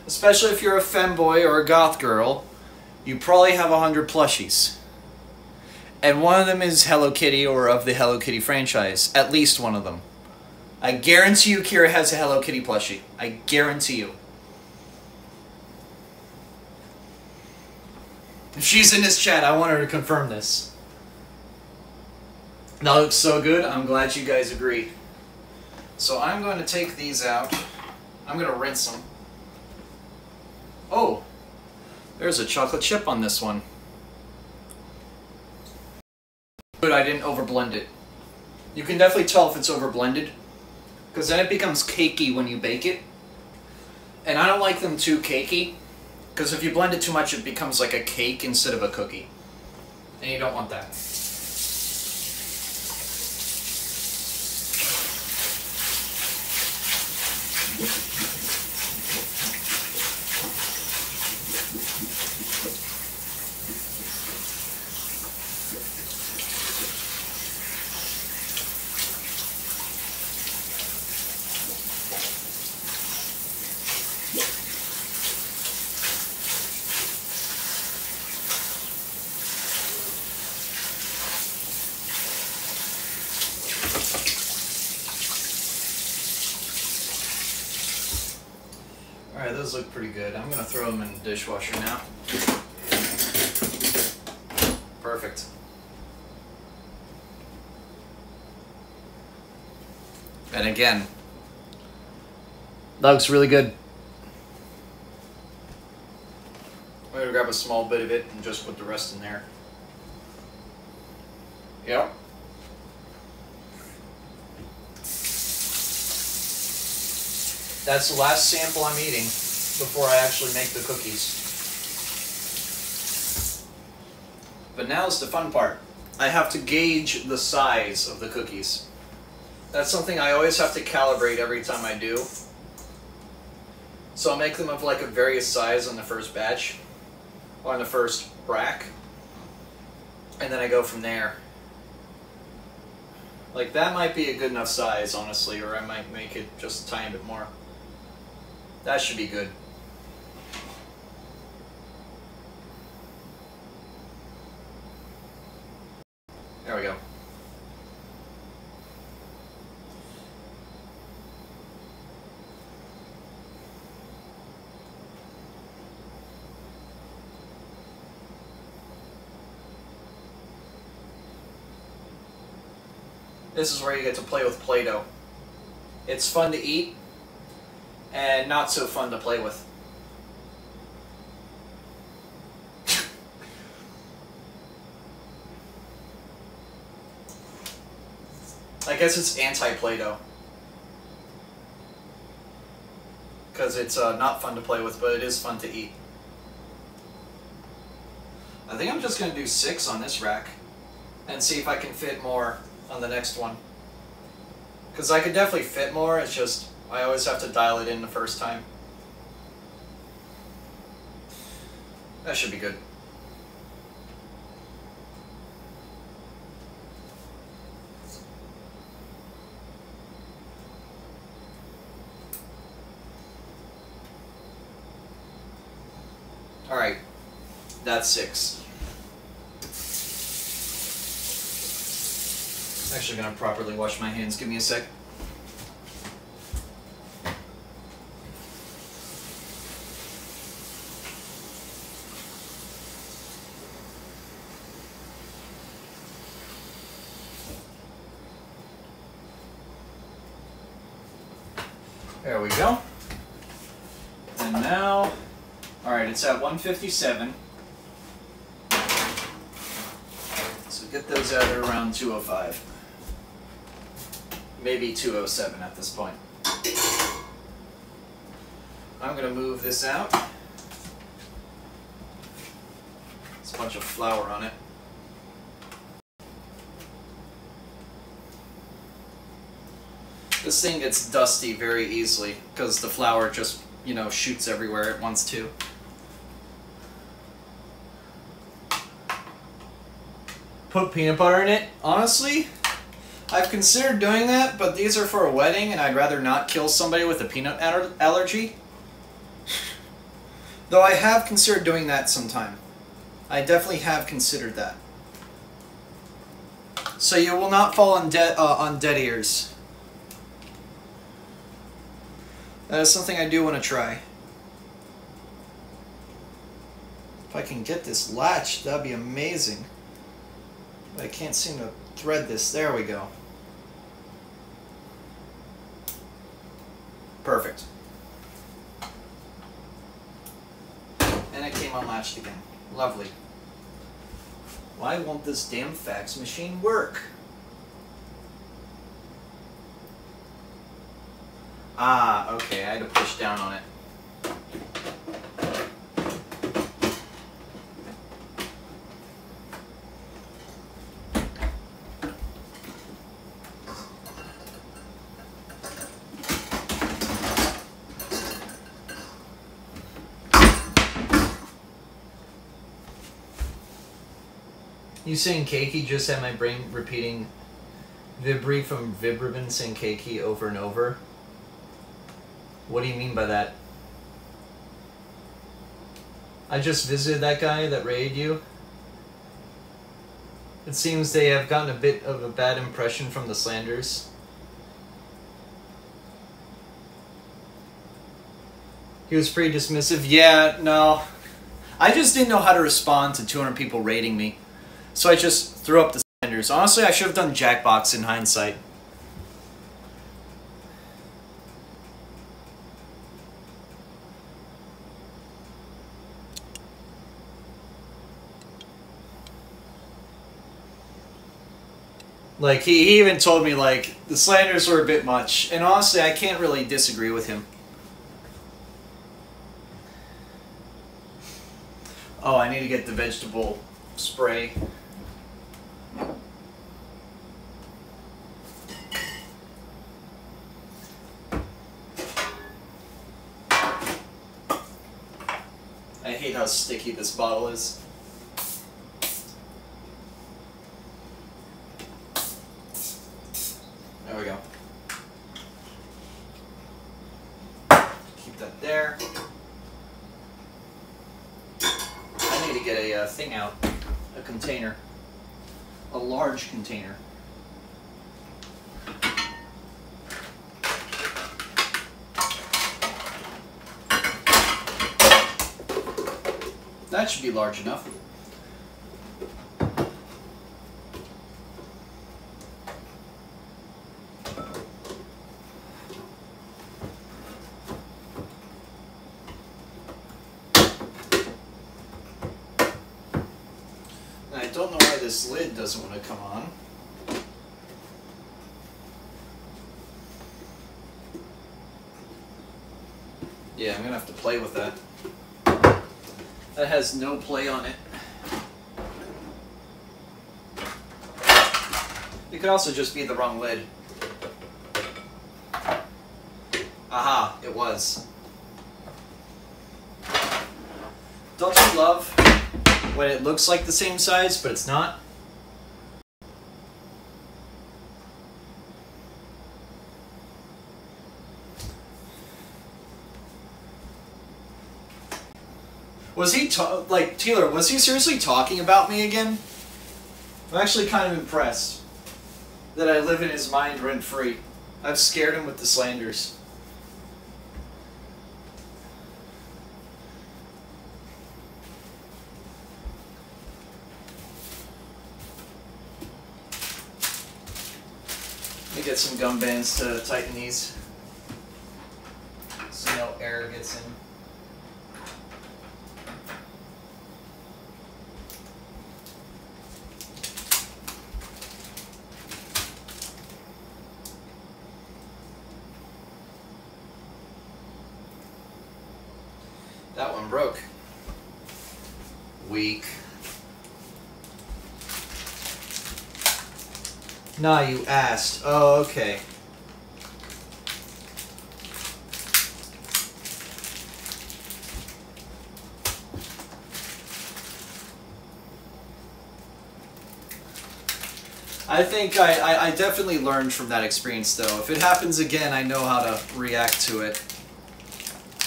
Especially if you're a femboy or a goth girl, you probably have 100 plushies. And one of them is Hello Kitty or of the Hello Kitty franchise. At least one of them. I guarantee you Kira has a Hello Kitty plushie. I guarantee you. If she's in this chat, I want her to confirm this. That looks so good. I'm glad you guys agree. So I'm going to take these out. I'm going to rinse them. Oh, there's a chocolate chip on this one. Good, I didn't overblend it. You can definitely tell if it's overblended, because then it becomes cakey when you bake it. And I don't like them too cakey, because if you blend it too much, it becomes like a cake instead of a cookie. And you don't want that. Alright, those look pretty good. I'm going to throw them in the dishwasher now. Perfect. And again, That looks really good. I'm gonna grab a small bit of it and just put the rest in there. Yep. That's the last sample I'm eating before I actually make the cookies. But now's the fun part. I have to gauge the size of the cookies. That's something I always have to calibrate every time I do. So I'll make them of like a various size on the first batch, or on the first rack, and then I go from there. Like that might be a good enough size, honestly, or I might make it just a tiny bit more. That should be good. There we go. This is where you get to play with Play-Doh. It's fun to eat, and not so fun to play with. I guess it's anti-Play-Doh. Because it's not fun to play with, but it is fun to eat. I think I'm just going to do 6 on this rack, and see if I can fit more on the next one. Because I could definitely fit more, it's just I always have to dial it in the first time. That should be good. Alright, that's 6. Actually gonna properly wash my hands, give me a sec. There we go. And now, alright, it's at 157. So get those out at around 205. Maybe 207 at this point. I'm going to move this out. There's a bunch of flour on it. This thing gets dusty very easily because the flour just, you know, shoots everywhere it wants to. Put peanut butter in it? Honestly, I've considered doing that, but these are for a wedding and I'd rather not kill somebody with a peanut allergy. Though I have considered doing that sometime. I definitely have considered that. So you will not fall on dead ears. That is something I do want to try. If I can get this latch, that'd be amazing. But I can't seem to thread this. There we go. Perfect. And it came unlatched again. Lovely. Why won't this damn fax machine work? Ah, okay, I had to push down on it. You saying Keiki just had my brain repeating Vibri from Vibribin saying Keiki over and over. What do you mean by that? I just visited that guy that raided you. It seems they have gotten a bit of a bad impression from the slanders. He was pretty dismissive. Yeah, no. I just didn't know how to respond to 200 people raiding me. So I just threw up the slanders. Honestly, I should have done Jackbox in hindsight. Like, he even told me, like, the sliders were a bit much. And honestly, I can't really disagree with him. Oh, I need to get the vegetable spray. I hate how sticky this bottle is. There we go. Keep that there. I need to get a thing out. A container. A large container. That should be large enough. And I don't know why this lid doesn't want to come on. Yeah, I'm gonna have to play with that. That has no play on it. It could also just be the wrong lid. Aha, it was. Don't you love when it looks like the same size, but it's not? Was he like, Taylor, was he seriously talking about me again? I'm actually kind of impressed that I live in his mind rent-free. I've scared him with the slanders. Let me get some gum bands to tighten these so no air gets in. That one broke. Weak. Nah, you asked. Oh, okay. I think I definitely learned from that experience, though. If it happens again, I know how to react to it.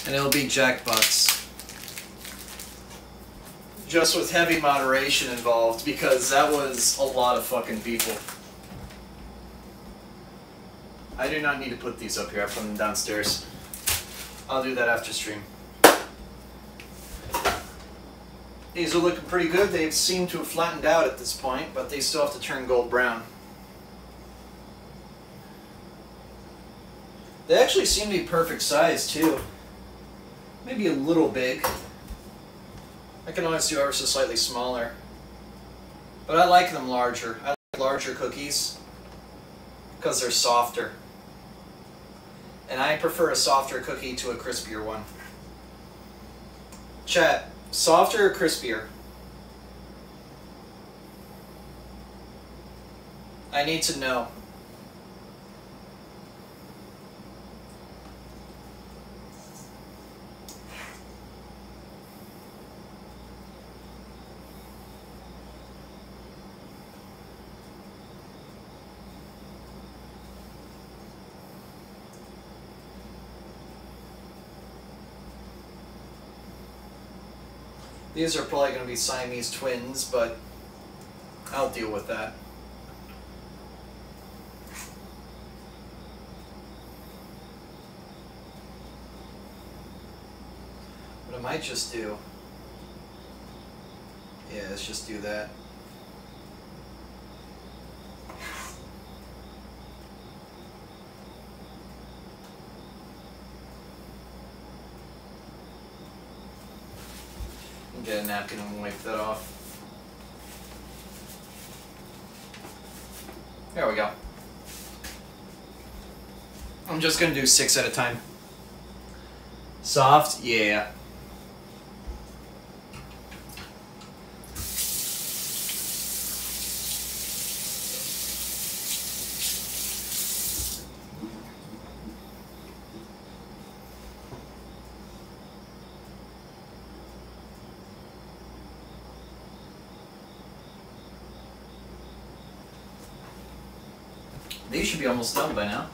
And it'll be jackbox. Just with heavy moderation involved, because that was a lot of fucking people. I do not need to put these up here. I put them downstairs. I'll do that after stream. These are looking pretty good. They seem to have flattened out at this point, but they still have to turn gold brown. They actually seem to be perfect size, too. Maybe a little big. I can always do ever so slightly smaller. But I like them larger. I like larger cookies because they're softer. And I prefer a softer cookie to a crispier one. Chat, softer or crispier? I need to know. These are probably going to be Siamese twins, but I'll deal with that. What I might just do... Yeah, let's just do that. Get a napkin and wipe that off. There we go. I'm just gonna do 6 at a time. Soft, yeah. These should be almost done by now.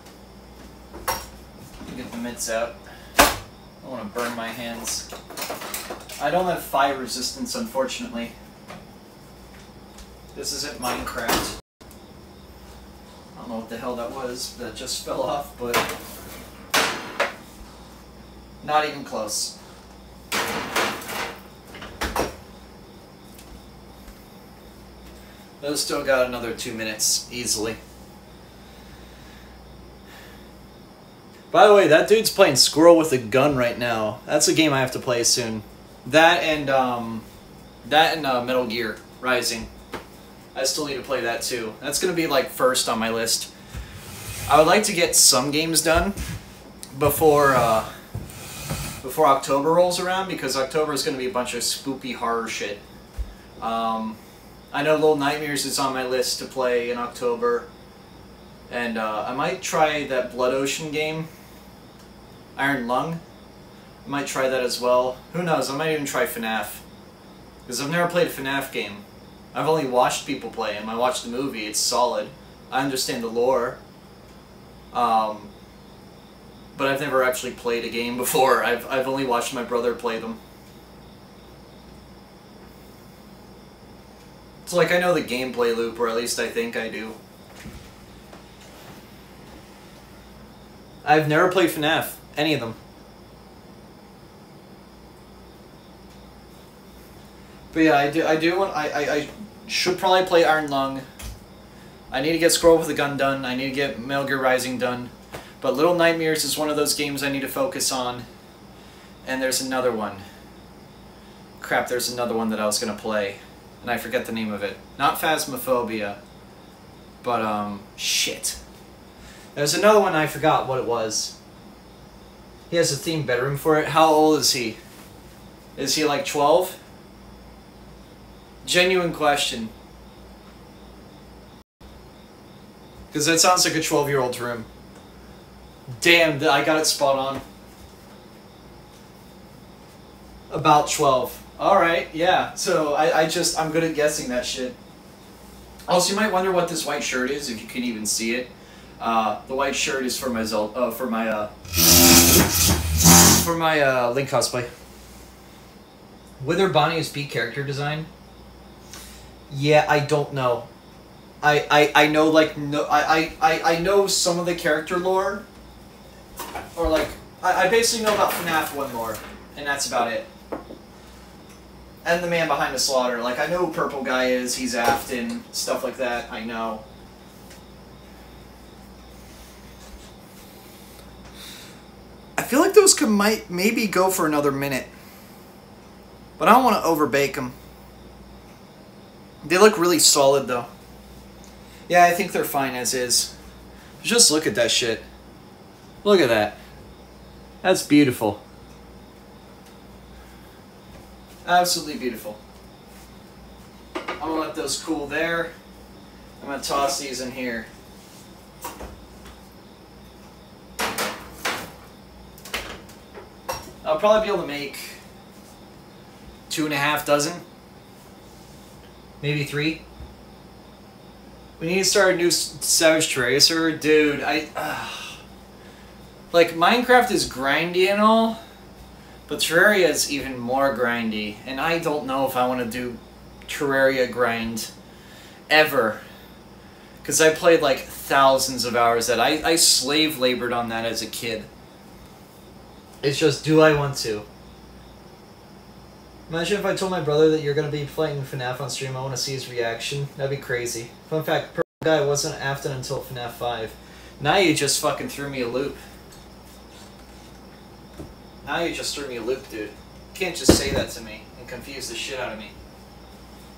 Get the mitts out. I don't want to burn my hands. I don't have fire resistance, unfortunately. This isn't Minecraft. I don't know what the hell that was. That just fell off, but not even close. Those still got another 2 minutes, easily. By the way, that dude's playing Squirrel with a Gun right now. That's a game I have to play soon. That and Metal Gear Rising. I still need to play that too. That's gonna be like first on my list. I would like to get some games done before October rolls around, because October is gonna be a bunch of spooky horror shit. I know Little Nightmares is on my list to play in October, and I might try that Blood Ocean game. Iron Lung. I might try that as well. Who knows, I might even try FNAF. Because I've never played a FNAF game. I've only watched people play them. I watched the movie, it's solid. I understand the lore. But I've never actually played a game before. I've only watched my brother play them. So like, I know the gameplay loop, or at least I think I do. I've never played FNAF. Any of them. But yeah, I should probably play Iron Lung. I need to get Squirrel with a Gun done. I need to get Metal Gear Rising done. But Little Nightmares is one of those games I need to focus on. And there's another one. Crap, there's another one that I was gonna play. And I forget the name of it. Not Phasmophobia. But, shit. There's another one, I forgot what it was. He has a themed bedroom for it. How old is he? Is he like 12? Genuine question. Because that sounds like a 12-year-old's room. Damn, I got it spot on. About 12. Alright, yeah. So I'm good at guessing that shit. Also, you might wonder what this white shirt is, if you can even see it. The white shirt is for my Link cosplay. Wither Bonnie's Beat character design? Yeah, I don't know. I know, like, no, I know some of the character lore. Or like, I basically know about FNAF 1 lore, and that's about it. And the man behind the slaughter. Like, I know who Purple Guy is, he's Afton, stuff like that, I know. I feel like those might maybe go for another minute. But I don't want to overbake them. They look really solid though. Yeah, I think they're fine as is. Just look at that shit. Look at that. That's beautiful. Absolutely beautiful. I'm gonna let those cool there. I'm gonna toss these in here. I'll probably be able to make 2.5 dozen. Maybe 3. We need to start a new Savage Terraria server. Dude, like, Minecraft is grindy and all, but Terraria is even more grindy. And I don't know if I want to do Terraria grind ever. Because I played like thousands of hours that I slave labored on that as a kid. It's just, do I want to? Imagine if I told my brother that you're going to be playing FNAF on stream. I want to see his reaction. That'd be crazy. Fun fact, Purple Guy wasn't Afton until FNAF 5. Now you just fucking threw me a loop. Now you just threw me a loop, dude. You can't just say that to me and confuse the shit out of me.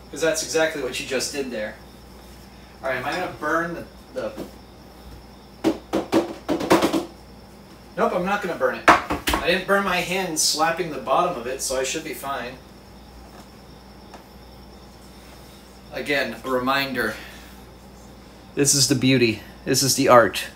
Because that's exactly what you just did there. Alright, am I going to burn the the... Nope, I'm not going to burn it. I didn't burn my hand slapping the bottom of it, so I should be fine. Again, a reminder. This is the beauty. This is the art.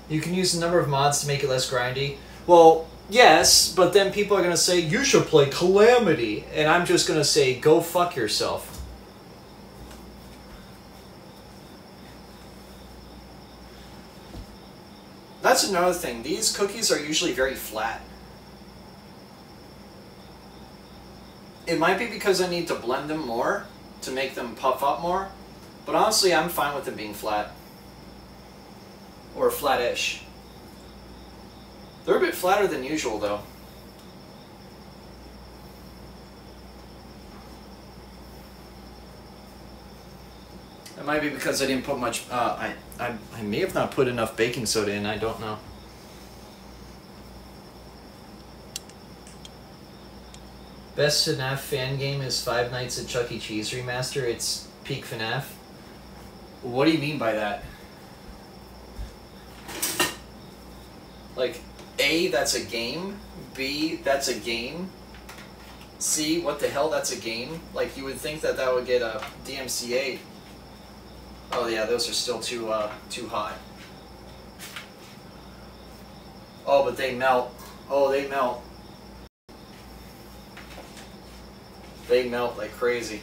You can use a number of mods to make it less grindy. Well, yes, but then people are going to say, you should play Calamity. And I'm just going to say, go fuck yourself. That's another thing. These cookies are usually very flat. It might be because I need to blend them more to make them puff up more. But honestly, I'm fine with them being flat. Or flat-ish. They're a bit flatter than usual, though. It might be because I didn't put much... I may have not put enough baking soda in, I don't know. Best FNAF fan game is Five Nights at Chuck E. Cheese remaster. It's peak FNAF. What do you mean by that? Like, A, that's a game. B, that's a game. C, what the hell, that's a game? Like, you would think that that would get a DMCA. Oh yeah, those are still too hot. Oh, but they melt. Oh, they melt. They melt like crazy.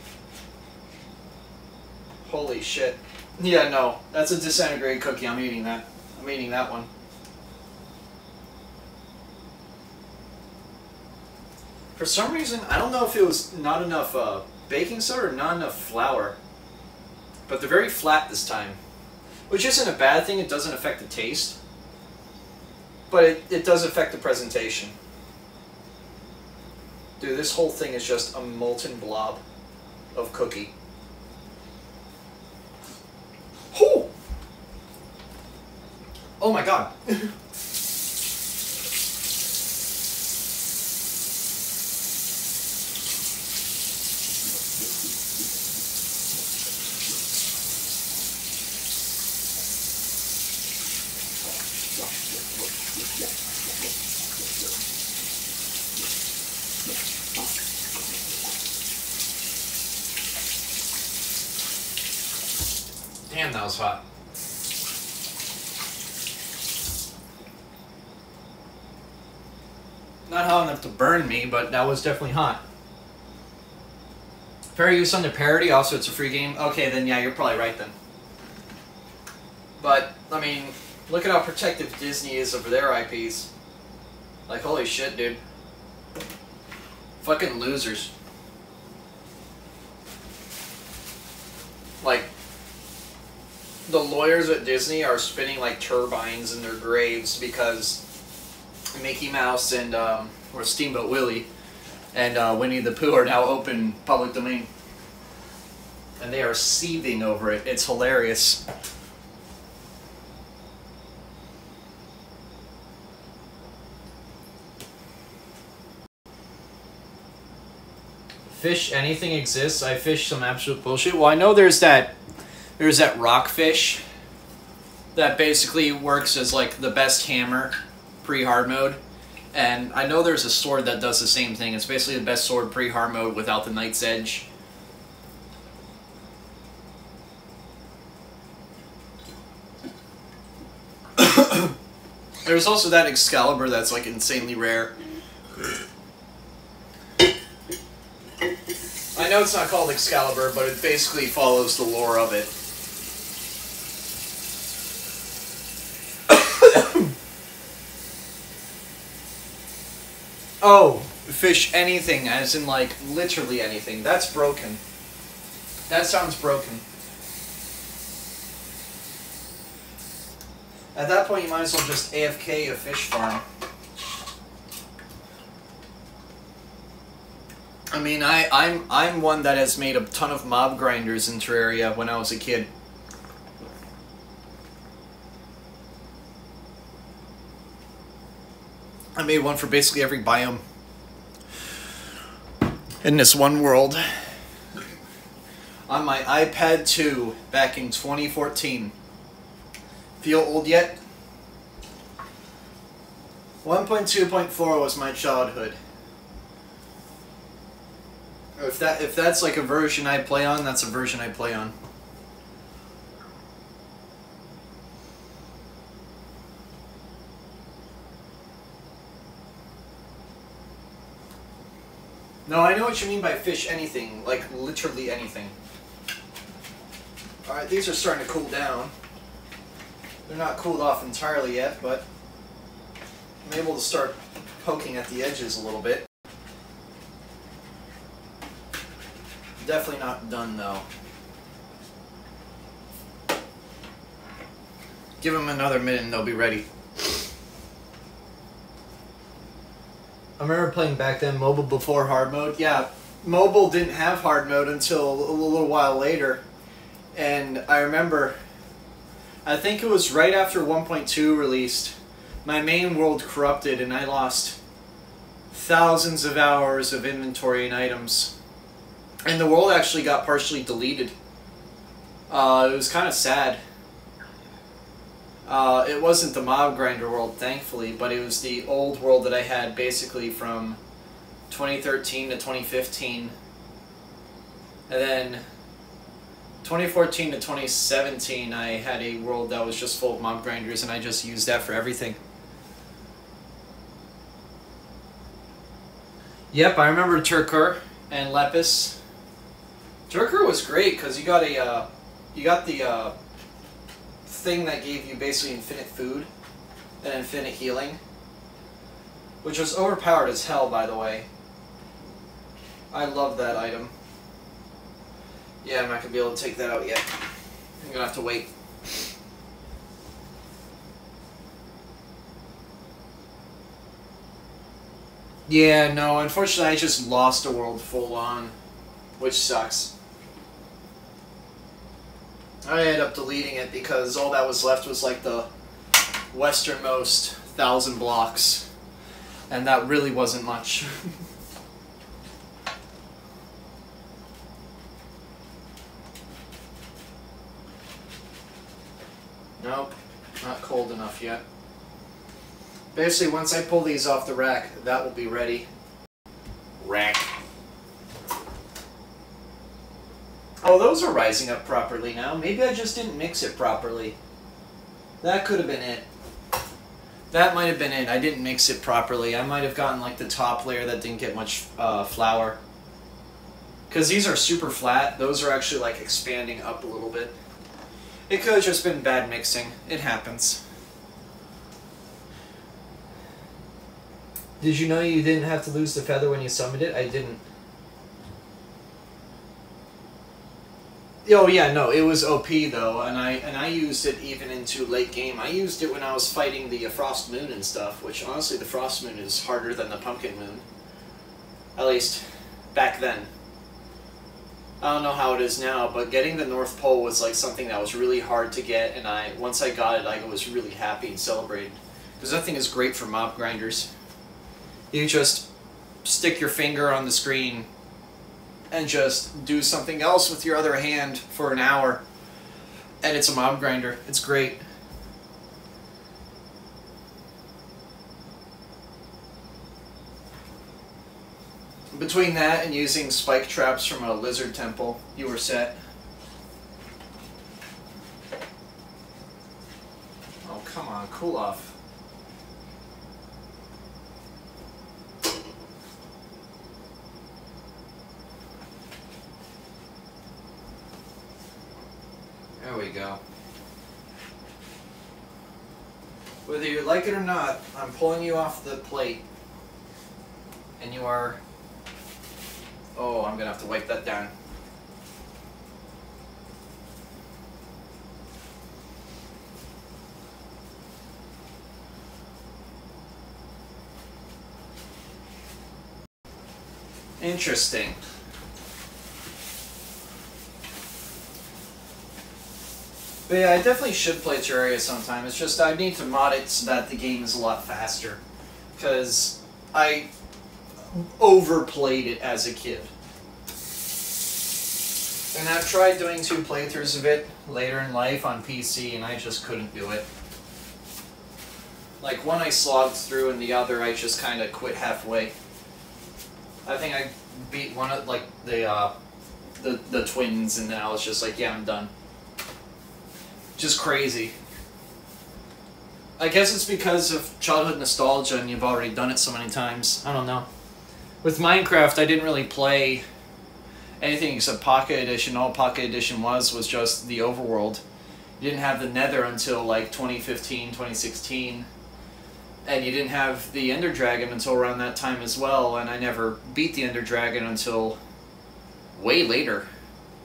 Holy shit. Yeah, no, that's a disintegrated cookie. I'm eating that. I'm eating that one. For some reason, I don't know if it was not enough baking soda or not enough flour, but they're very flat this time, which isn't a bad thing. It doesn't affect the taste, but it does affect the presentation. Dude, this whole thing is just a molten blob of cookie. Oh! Oh my god. Damn, that was hot. Not hot enough to burn me, but that was definitely hot. Fair use under parody, also it's a free game. Okay, then yeah, you're probably right then. But, I mean, look at how protective Disney is over their IPs. Like, holy shit, dude. Fucking losers. Like, the lawyers at Disney are spinning like turbines in their graves because Mickey Mouse and or Steamboat Willie and Winnie the Pooh are now open public domain, and they are seething over it. It's hilarious. Fish anything exists. I fish some absolute bullshit. Well, I know there's that rockfish that basically works as like the best hammer pre-hard mode, and I know there's a sword that does the same thing. It's basically the best sword pre-hard mode without the Knight's Edge. There's also that Excalibur that's like insanely rare. I know it's not called Excalibur, but it basically follows the lore of it. Oh, fish anything, as in like literally anything. That's broken. That sounds broken. At that point, you might as well just AFK a fish farm. I mean, I'm one that has made a ton of mob grinders in Terraria when I was a kid. I made one for basically every biome. in this one world. On my iPad 2 back in 2014. Feel old yet? 1.2.4 was my childhood. If that's like a version I play on, that's a version I play on. No, I know what you mean by fish anything, like literally anything. Alright, these are starting to cool down. They're not cooled off entirely yet, but I'm able to start poking at the edges a little bit. Definitely not done though. Give them another minute and they'll be ready. I remember playing back then mobile before hard mode. Yeah, mobile didn't have hard mode until a little while later. And I remember, I think it was right after 1.2 released, my main world corrupted and I lost thousands of hours of inventory and items. And the world actually got partially deleted. It was kind of sad. It wasn't the mob grinder world, thankfully, but it was the old world that I had basically from 2013 to 2015. And then 2014 to 2017, I had a world that was just full of mob grinders, and I just used that for everything. Yep, I remember Turkur and Lepus. Turkur was great because you got the thing that gave you basically infinite food and infinite healing, which was overpowered as hell, by the way. I love that item. Yeah, I'm not gonna be able to take that out yet. I'm gonna have to wait. Yeah, no, unfortunately I just lost a world full on, which sucks. I ended up deleting it because all that was left was like the westernmost 1,000 blocks, and that really wasn't much. Nope, not cold enough yet. Basically, once I pull these off the rack, that will be ready. Rack. Oh, those are rising up properly now. Maybe I just didn't mix it properly. That could have been it. That might have been it. I didn't mix it properly. I might have gotten like the top layer that didn't get much flour. Because these are super flat. Those are actually like expanding up a little bit. It could have just been bad mixing. It happens. Did you know you didn't have to lose the feather when you summoned it? I didn't. Oh yeah, no, it was OP though, and I used it even into late game. I used it when I was fighting the Frost Moon and stuff, which honestly the Frost Moon is harder than the Pumpkin Moon. At least back then. I don't know how it is now, but getting the North Pole was like something that was really hard to get, and once I got it, I was really happy and celebrated. Because that thing is great for mob grinders. You just stick your finger on the screen and just do something else with your other hand for an hour. And it's a mob grinder. It's great. Between that and using spike traps from a lizard temple, you were set. Oh, come on, cool off. There we go. Whether you like it or not, I'm pulling you off the plate. And you are... Oh, I'm gonna have to wipe that down. Interesting. But yeah, I definitely should play Terraria sometime. It's just I need to mod it so that the game is a lot faster. Because I overplayed it as a kid. And I've tried doing 2 playthroughs of it later in life on PC, and I just couldn't do it. Like, one I slogged through, and the other I just kind of quit halfway. I think I beat one of, like, the twins, and then I was just like, yeah, I'm done. Just crazy. I guess it's because of childhood nostalgia, and you've already done it so many times. I don't know. With Minecraft, I didn't really play anything except Pocket Edition. All Pocket Edition was just the overworld. You didn't have the Nether until like 2015, 2016. And you didn't have the Ender Dragon until around that time as well, and I never beat the Ender Dragon until way later.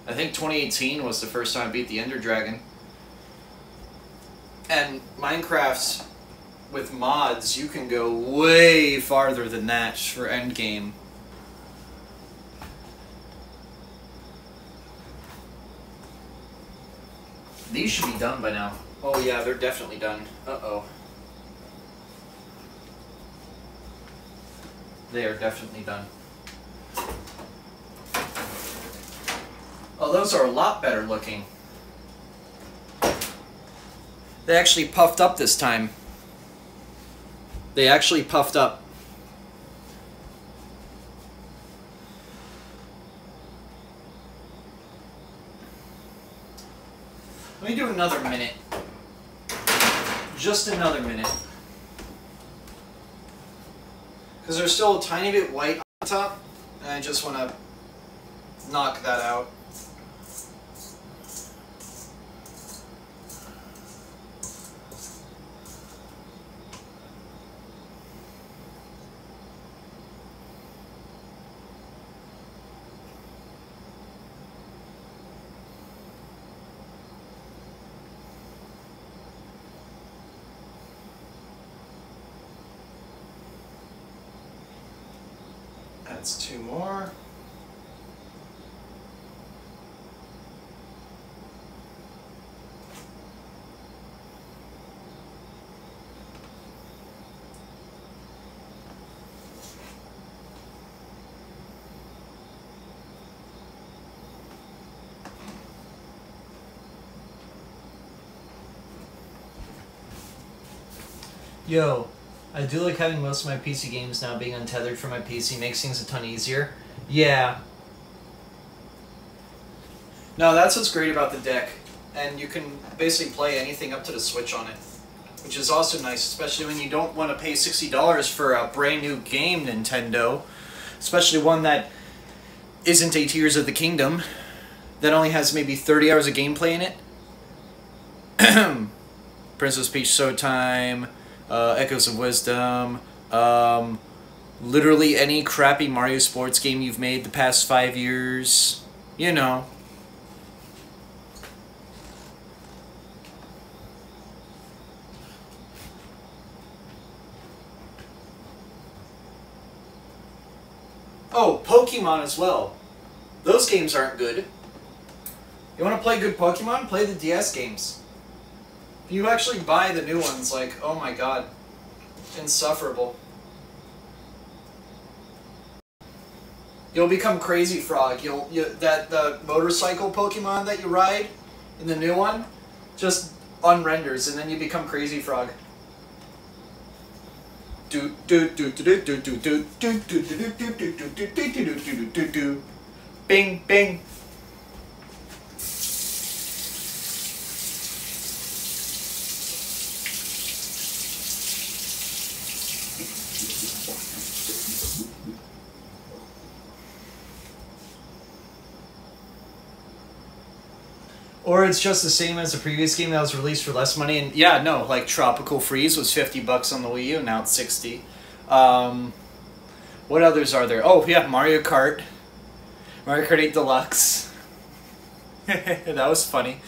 I think 2018 was the first time I beat the Ender Dragon. And Minecraft, with mods, you can go way farther than that for endgame. These should be done by now. Oh yeah, they're definitely done. Uh-oh. They are definitely done. Oh, those are a lot better looking. They actually puffed up this time. They actually puffed up. Let me do another minute. Just another minute. Because they're still a tiny bit white on top, and I just want to knock that out. That's 2 more. Yo, I do like having most of my PC games now being untethered from my PC. Makes things a ton easier. Yeah. No, that's what's great about the deck. And you can basically play anything up to the Switch on it. Which is also nice, especially when you don't want to pay $60 for a brand new game, Nintendo. Especially one that isn't a Tears of the Kingdom. That only has maybe 30 hours of gameplay in it. Princess Peach Showtime. Echoes of Wisdom, literally any crappy Mario sports game you've made the past 5 years, you know. Oh, Pokemon as well. Those games aren't good. You want to play good Pokemon? Play the DS games. If you actually buy the new ones, like, oh my god, insufferable. You'll become Crazy Frog. The motorcycle Pokemon that you ride in the new one just unrenders, and then you become Crazy Frog. Bing, bing. Or it's just the same as the previous game that was released for less money. And yeah, no, like Tropical Freeze was $50 on the Wii U, now it's 60. What others are there? Oh, yeah, Mario Kart. Mario Kart 8 Deluxe. That was funny.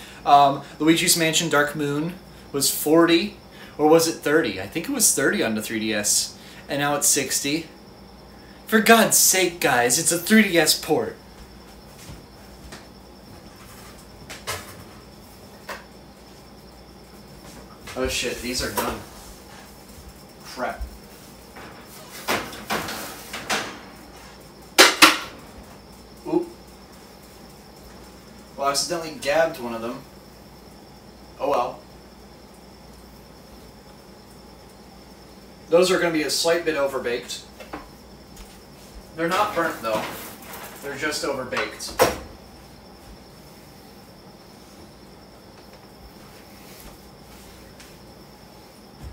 Luigi's Mansion Dark Moon was 40, or was it 30? I think it was 30 on the 3DS, and now it's 60. For God's sake, guys, it's a 3DS port. Oh shit, these are done. Crap. Oop. Well, I accidentally gabbed one of them. Oh well. Those are going to be a slight bit overbaked. They're not burnt though. They're just overbaked.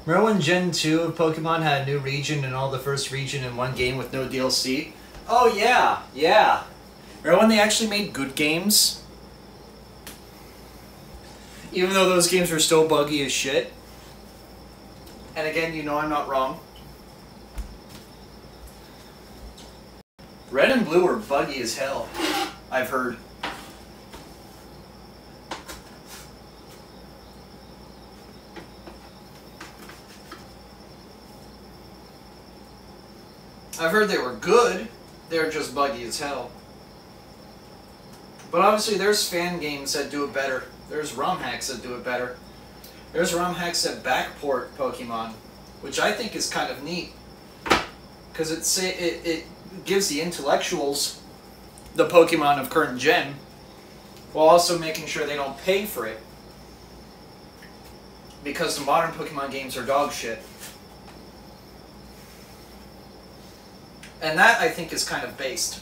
Remember when Gen 2 of Pokemon had a new region and all the first region in one game with no DLC? Oh yeah, yeah. Remember when they actually made good games? Even though those games were still buggy as shit. And again, you know I'm not wrong. Red and blue are buggy as hell, I've heard. I've heard they were good, they're just buggy as hell. But obviously there's fan games that do it better. There's ROM hacks that do it better. There's ROM hacks that backport Pokemon, which I think is kind of neat. Because it gives the intellectuals the Pokemon of current gen, while also making sure they don't pay for it. Because the modern Pokemon games are dog shit. And that, I think, is kind of based.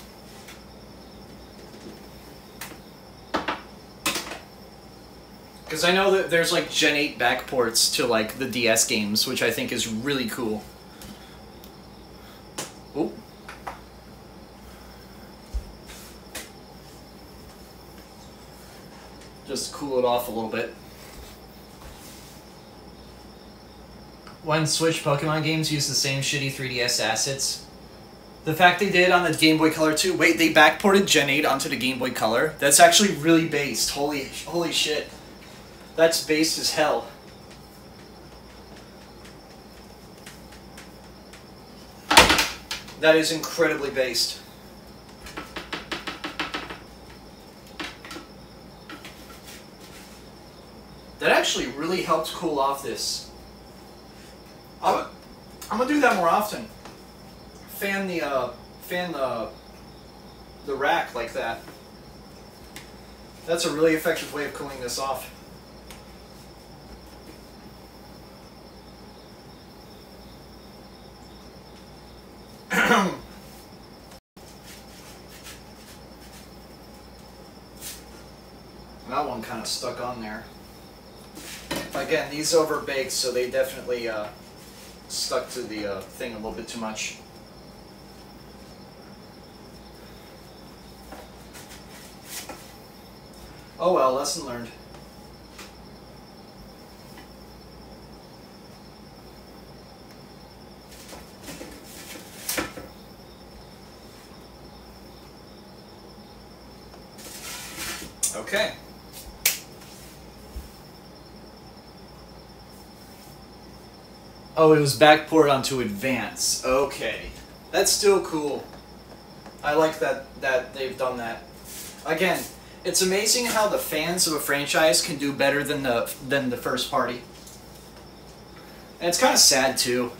Because I know that there's like Gen 8 backports to like the DS games, which I think is really cool. Ooh. Just cool it off a little bit. When Switch Pokemon games use the same shitty 3DS assets. The fact they did on the Game Boy Color too. Wait, they backported Gen 8 onto the Game Boy Color? That's actually really based. Holy shit. That's based as hell. That is incredibly based. That actually really helped cool off this. I'm gonna do that more often. Fan the rack like that. That's a really effective way of cooling this off. That one kind of stuck on there. Again, these overbaked, so they definitely stuck to the thing a little bit too much. Oh well, lesson learned. Okay. Oh, it was backport onto Advance. Okay. That's still cool. I like that they've done that. Again, it's amazing how the fans of a franchise can do better than the first party. And it's kind of sad too.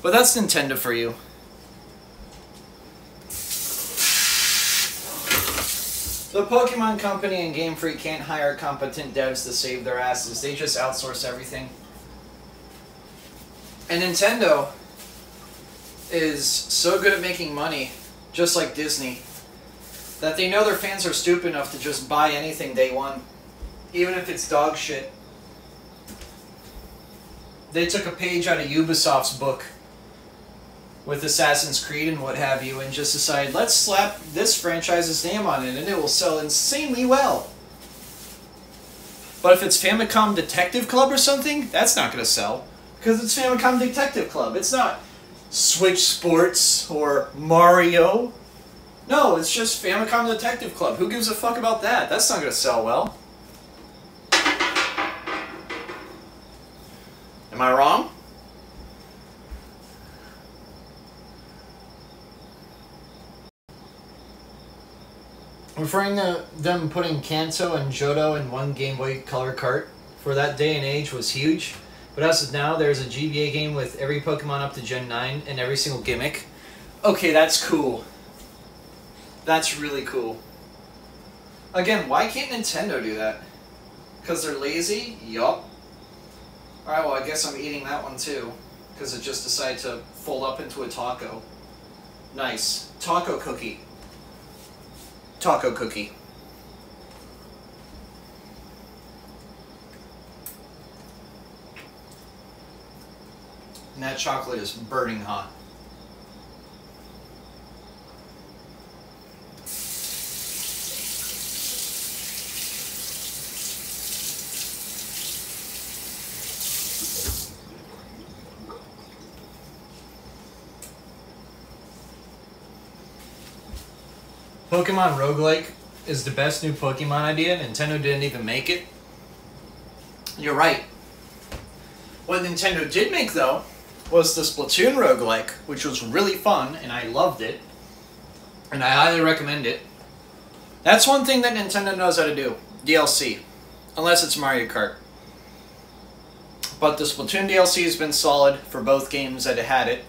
But that's Nintendo for you. The Pokemon Company and Game Freak can't hire competent devs to save their asses. They just outsource everything. And Nintendo is so good at making money, just like Disney, that they know their fans are stupid enough to just buy anything day one, even if it's dog shit. They took a page out of Ubisoft's book with Assassin's Creed and what have you, and just decided, let's slap this franchise's name on it and it will sell insanely well. But if it's Famicom Detective Club or something, that's not going to sell. Because it's Famicom Detective Club. It's not Switch Sports or Mario. No, it's just Famicom Detective Club. Who gives a fuck about that? That's not going to sell well. Am I wrong? Referring to them putting Kanto and Johto in one Game Boy Color cart for that day and age was huge. But as of now, there's a GBA game with every Pokemon up to Gen 9 and every single gimmick. Okay, that's cool. That's really cool. Again, why can't Nintendo do that? Because they're lazy? Yup. Alright, well, I guess I'm eating that one too. Because it just decided to fold up into a taco. Nice. Taco cookie. Taco cookie. And that chocolate is burning hot. Pokemon roguelike is the best new Pokemon idea. Nintendo didn't even make it. You're right. What Nintendo did make, though, was the Splatoon roguelike, which was really fun, and I loved it. And I highly recommend it. That's one thing that Nintendo knows how to do. DLC. Unless it's Mario Kart. But the Splatoon DLC has been solid for both games that had it.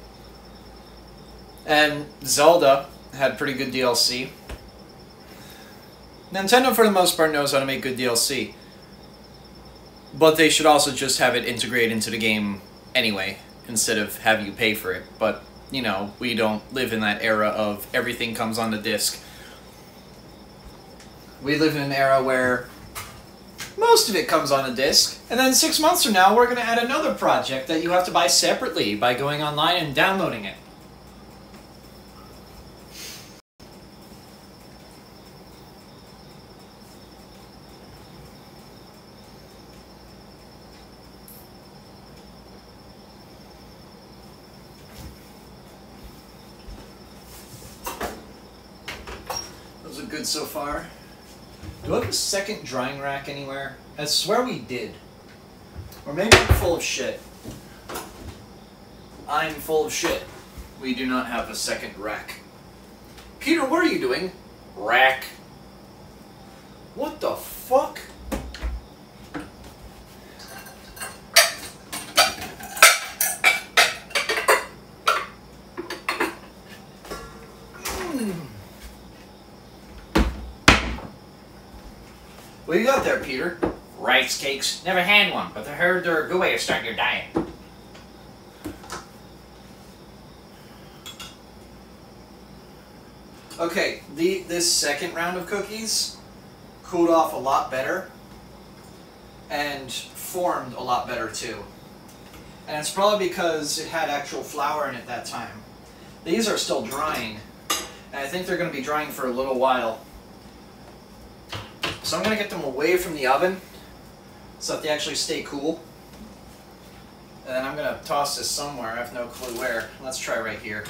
And Zelda had pretty good DLC. Nintendo, for the most part, knows how to make good DLC. But they should also just have it integrated into the game anyway, instead of have you pay for it. But, you know, we don't live in that era of everything comes on the disc. We live in an era where most of it comes on a disc, and then 6 months from now we're going to add another project that you have to buy separately by going online and downloading it. Good so far. Do I have a second drying rack anywhere? I swear we did. Or maybe I'm full of shit. I'm full of shit. We do not have a second rack. Peter, what are you doing? Rack. What the fuck? What do you got there, Peter? Rice cakes. Never had one, but I heard they're a good way to start your diet. Okay, this second round of cookies cooled off a lot better and formed a lot better too. And it's probably because it had actual flour in it that time. These are still drying, and I think they're going to be drying for a little while. So I'm going to get them away from the oven so that they actually stay cool. And then I'm going to toss this somewhere. I have no clue where. Let's try right here.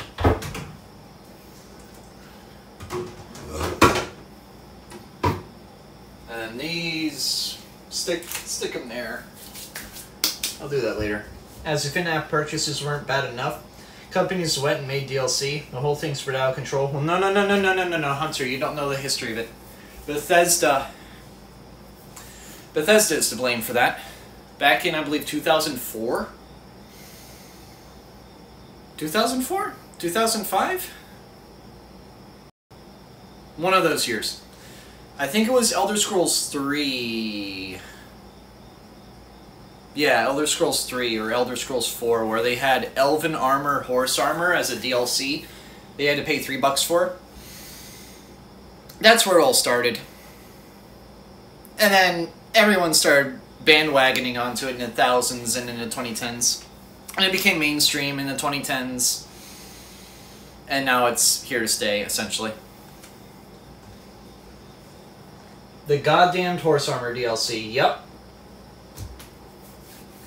And these, stick them there. I'll do that later. As if in-app purchases weren't bad enough, companies went and made DLC. The whole thing spread out of control. Well, no, Hunter, you don't know the history of it. Bethesda is to blame for that. Back in, I believe, 2004? 2004? 2005? One of those years. I think it was Elder Scrolls 3. Yeah, Elder Scrolls 3 or Elder Scrolls 4, where they had Elven Armor, Horse Armor as a DLC. They had to pay $3 for it. That's where it all started. And then everyone started bandwagoning onto it in the thousands and in the 2010s. And it became mainstream in the 2010s. And now it's here to stay, essentially. The goddamned Horse Armor DLC, yep.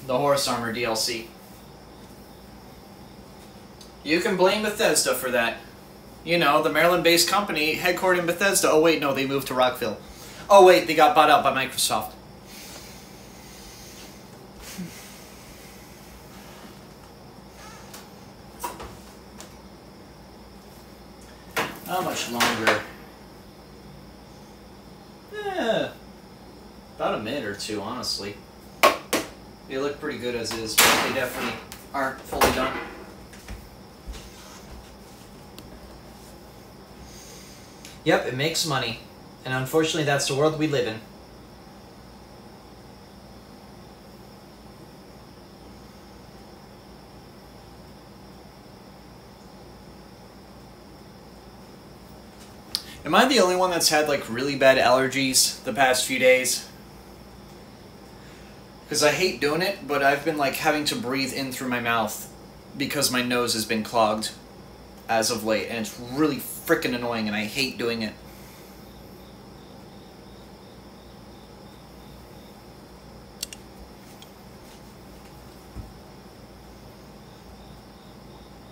The Horse Armor DLC. You can blame Bethesda for that. You know, the Maryland-based company headquartered in Bethesda. Oh wait, no, they moved to Rockville. Oh wait, they got bought out by Microsoft. How much longer? About a minute or two, honestly. They look pretty good as is, but they definitely aren't fully done. Yep, it makes money. And unfortunately, that's the world we live in. Am I the only one that's had like really bad allergies the past few days? Because I hate doing it, but I've been like having to breathe in through my mouth because my nose has been clogged as of late, and it's really freaking annoying, and I hate doing it.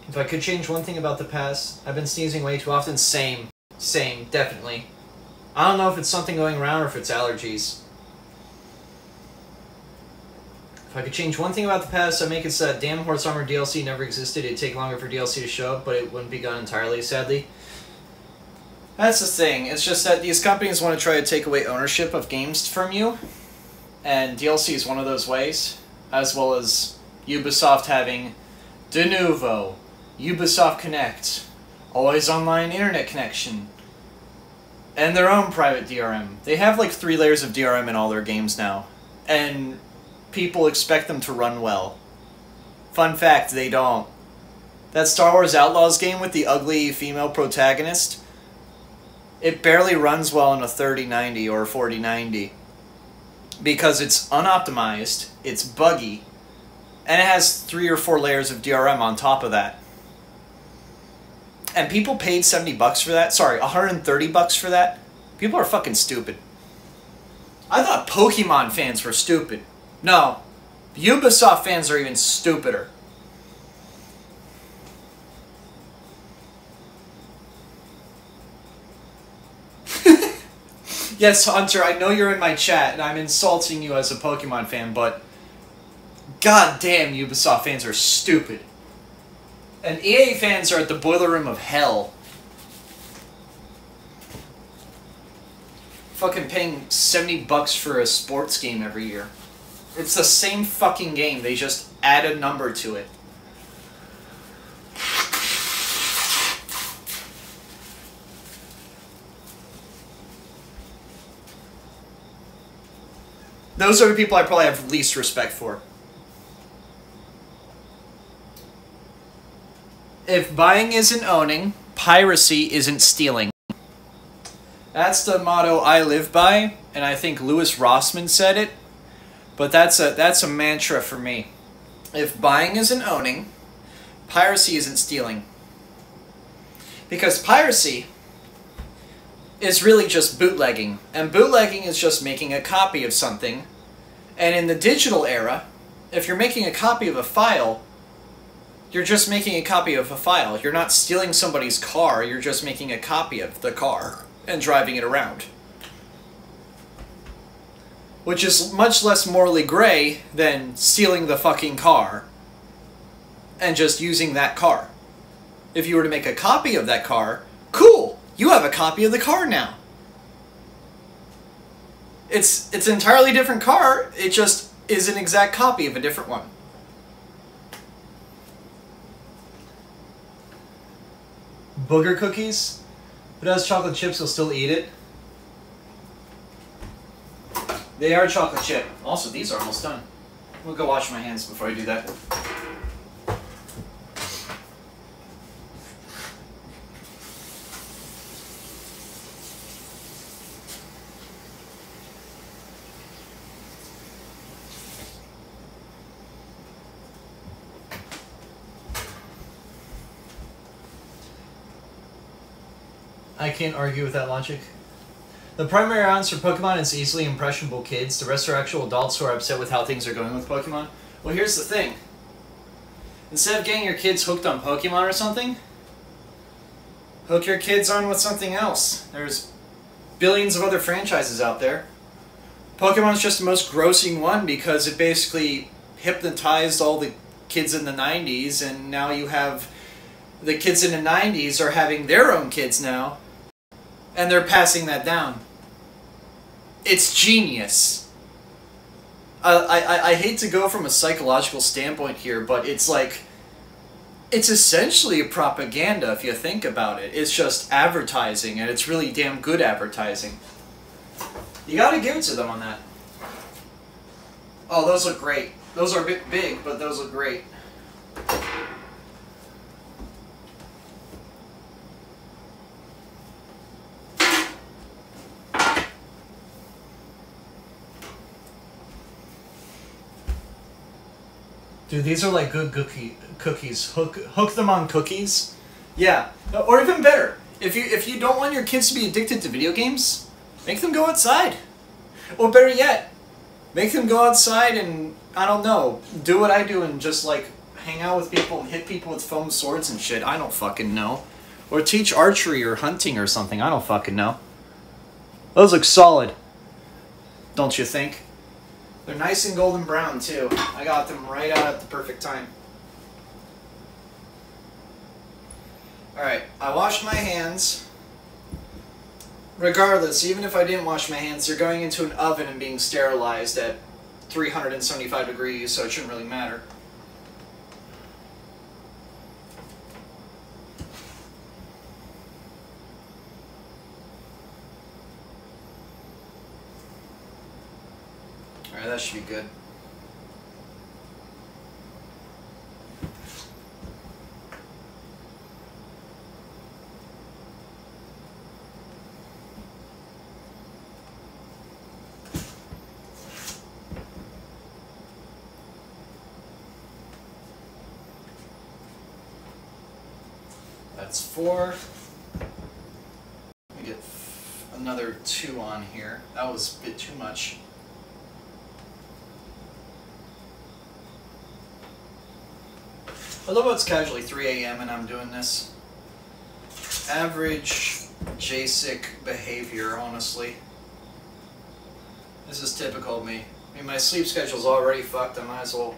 If I could change one thing about the past, I've been sneezing way too often. Same, definitely. I don't know if it's something going around or if it's allergies. If I could change one thing about the past, I'd make it so that damn Horse Armor DLC never existed. It'd take longer for DLC to show up, but it wouldn't be gone entirely, sadly. That's the thing. It's just that these companies want to try to take away ownership of games from you, and DLC is one of those ways, as well as Ubisoft having De Nouveau, Ubisoft Connect, always online internet connection, and their own private DRM. They have like 3 layers of DRM in all their games now, and people expect them to run well. Fun fact, they don't. That Star Wars Outlaws game with the ugly female protagonist, it barely runs well in a 3090 or a 4090 because it's unoptimized, it's buggy, and it has 3 or 4 layers of DRM on top of that. And people paid $70 for that. Sorry, $130 for that. People are fucking stupid. I thought Pokemon fans were stupid. No, Ubisoft fans are even stupider. Yes, Hunter, I know you're in my chat, and I'm insulting you as a Pokemon fan, but god damn, Ubisoft fans are stupid. And EA fans are at the boiler room of hell. Fucking paying $70 for a sports game every year. It's the same fucking game, they just add a number to it. Those are the people I probably have least respect for. If buying isn't owning, piracy isn't stealing. That's the motto I live by, and I think Louis Rossman said it, but that's a mantra for me. If buying isn't owning, piracy isn't stealing. Because piracy is really just bootlegging, and bootlegging is just making a copy of something. And in the digital era, if you're making a copy of a file, you're just making a copy of a file. You're not stealing somebody's car, you're just making a copy of the car and driving it around. Which is much less morally gray than stealing the fucking car and just using that car. If you were to make a copy of that car, cool! You have a copy of the car now. It's an entirely different car, it just is an exact copy of a different one. Booger cookies? If it has chocolate chips, you'll still eat it. They are chocolate chip. Also, these are almost done. We'll go wash my hands before I do that. I can't argue with that logic. The primary audience for Pokemon is easily impressionable kids. The rest are actual adults who are upset with how things are going with Pokemon. Well, here's the thing. Instead of getting your kids hooked on Pokemon or something, hook your kids on with something else. There's billions of other franchises out there. Pokemon's just the most grossing one because it basically hypnotized all the kids in the 90s, and now you have the kids in the 90s are having their own kids now, and they're passing that down. It's genius. I hate to go from a psychological standpoint here, but it's like, it's essentially a propaganda if you think about it. It's just advertising, and it's really damn good advertising. You gotta give it to them on that. Oh, those look great. Those are a bit big, but those look great. Dude, these are like good cookies. Hook them on cookies. Yeah, or even better, if you don't want your kids to be addicted to video games, make them go outside. Or better yet, make them go outside and, I don't know, do what I do and just like hang out with people and hit people with foam swords and shit. I don't fucking know. Or teach archery or hunting or something. I don't fucking know. Those look solid, don't you think? They're nice and golden brown, too. I got them right out at the perfect time. Alright, I washed my hands. Regardless, even if I didn't wash my hands, they're going into an oven and being sterilized at 375 degrees, so it shouldn't really matter. Alright, that should be good. That's 4. Let me get another 2 on here. That was a bit too much. I love how it's casually 3 a.m. and I'm doing this. Average JSIC behavior, honestly. This is typical of me. I mean, my sleep schedule's already fucked. I might as well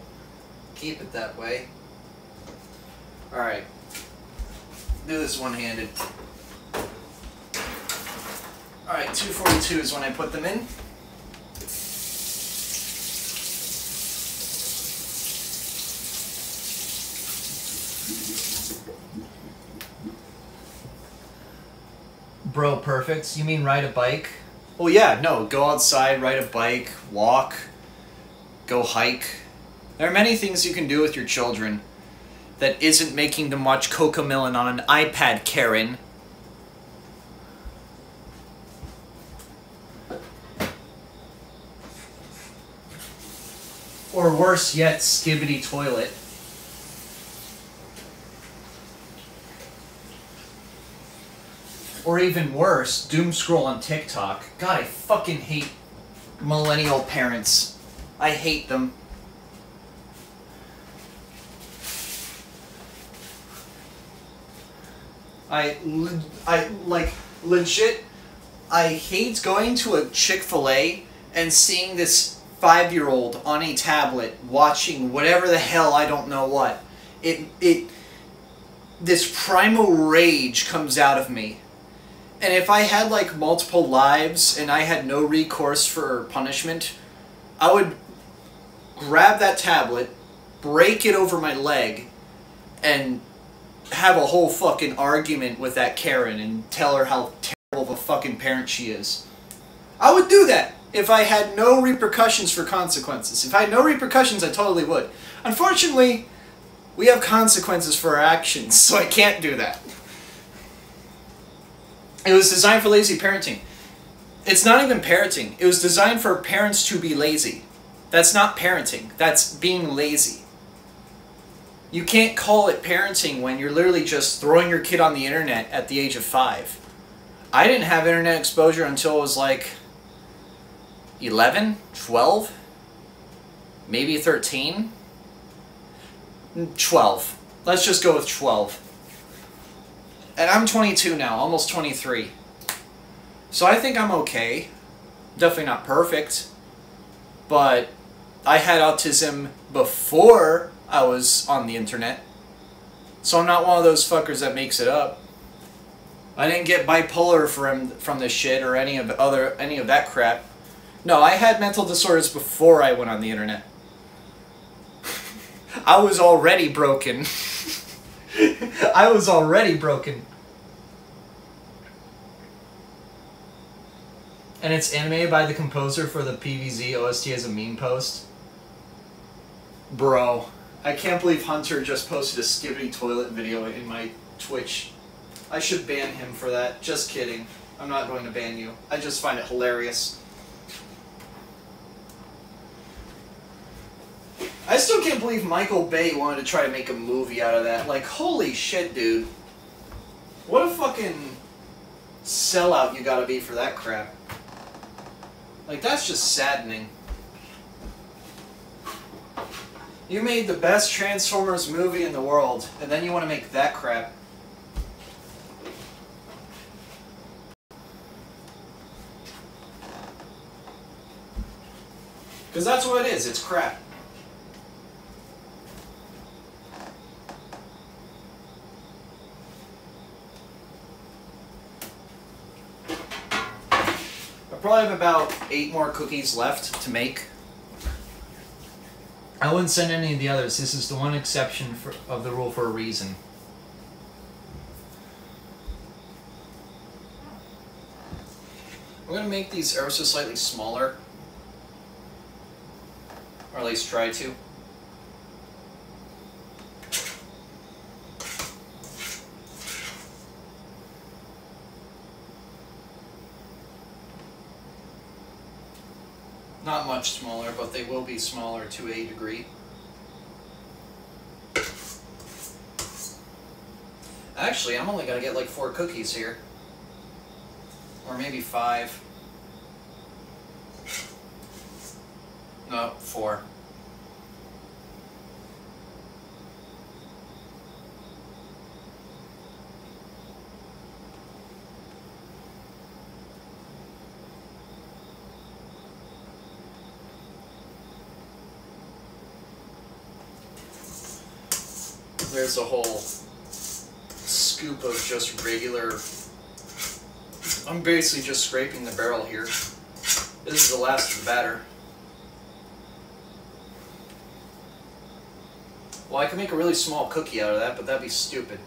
keep it that way. Alright. Do this one-handed. Alright, 242 is when I put them in. Bro, perfect. You mean ride a bike? Well, yeah, no. Go outside, ride a bike, walk, go hike. There are many things you can do with your children that isn't making them watch Cocomelon on an iPad, Karen. Or worse yet, Skibbity Toilet. Or even worse, doom scroll on TikTok. God, I fucking hate millennial parents. I hate them. I legit, I hate going to a Chick-fil-A and seeing this 5-year-old on a tablet watching whatever the hell, I don't know what. This primal rage comes out of me. And if I had like multiple lives and I had no recourse for punishment, I would grab that tablet, break it over my leg, and have a whole fucking argument with that Karen and tell her how terrible of a fucking parent she is. I would do that if I had no repercussions for consequences. If I had no repercussions, I totally would. Unfortunately, we have consequences for our actions, so I can't do that. It was designed for lazy parenting. It's not even parenting. It was designed for parents to be lazy. That's not parenting. That's being lazy. You can't call it parenting when you're literally just throwing your kid on the internet at the age of 5. I didn't have internet exposure until I was like 11, 12, maybe 13, 12. Let's just go with 12. And I'm 22 now, almost 23. So I think I'm okay. Definitely not perfect. But I had autism before I was on the internet. So I'm not one of those fuckers that makes it up. I didn't get bipolar from this shit or any of that crap. No, I had mental disorders before I went on the internet. I was already broken. I was already broken. And it's animated by the composer for the PVZ OST as a meme post. Bro, I can't believe Hunter just posted a skibbity toilet video in my Twitch. I should ban him for that. Just kidding. I'm not going to ban you. I just find it hilarious. I still can't believe Michael Bay wanted to try to make a movie out of that. Like, holy shit, dude. What a fucking sellout you gotta be for that crap. Like, that's just saddening. You made the best Transformers movie in the world, and then you want to make that crap. Because that's what it is, it's crap. I probably have about 8 more cookies left to make. I wouldn't send any of the others. This is the one exception of the rule for a reason. I'm going to make these ever so slightly smaller. Or at least try to. Not much smaller, but they will be smaller to a degree. Actually, I'm only going to get like 4 cookies here. Or maybe 5. No, 4. There's a whole scoop of just regular... I'm basically just scraping the barrel here. This is the last of the batter. Well, I could make a really small cookie out of that, but that'd be stupid.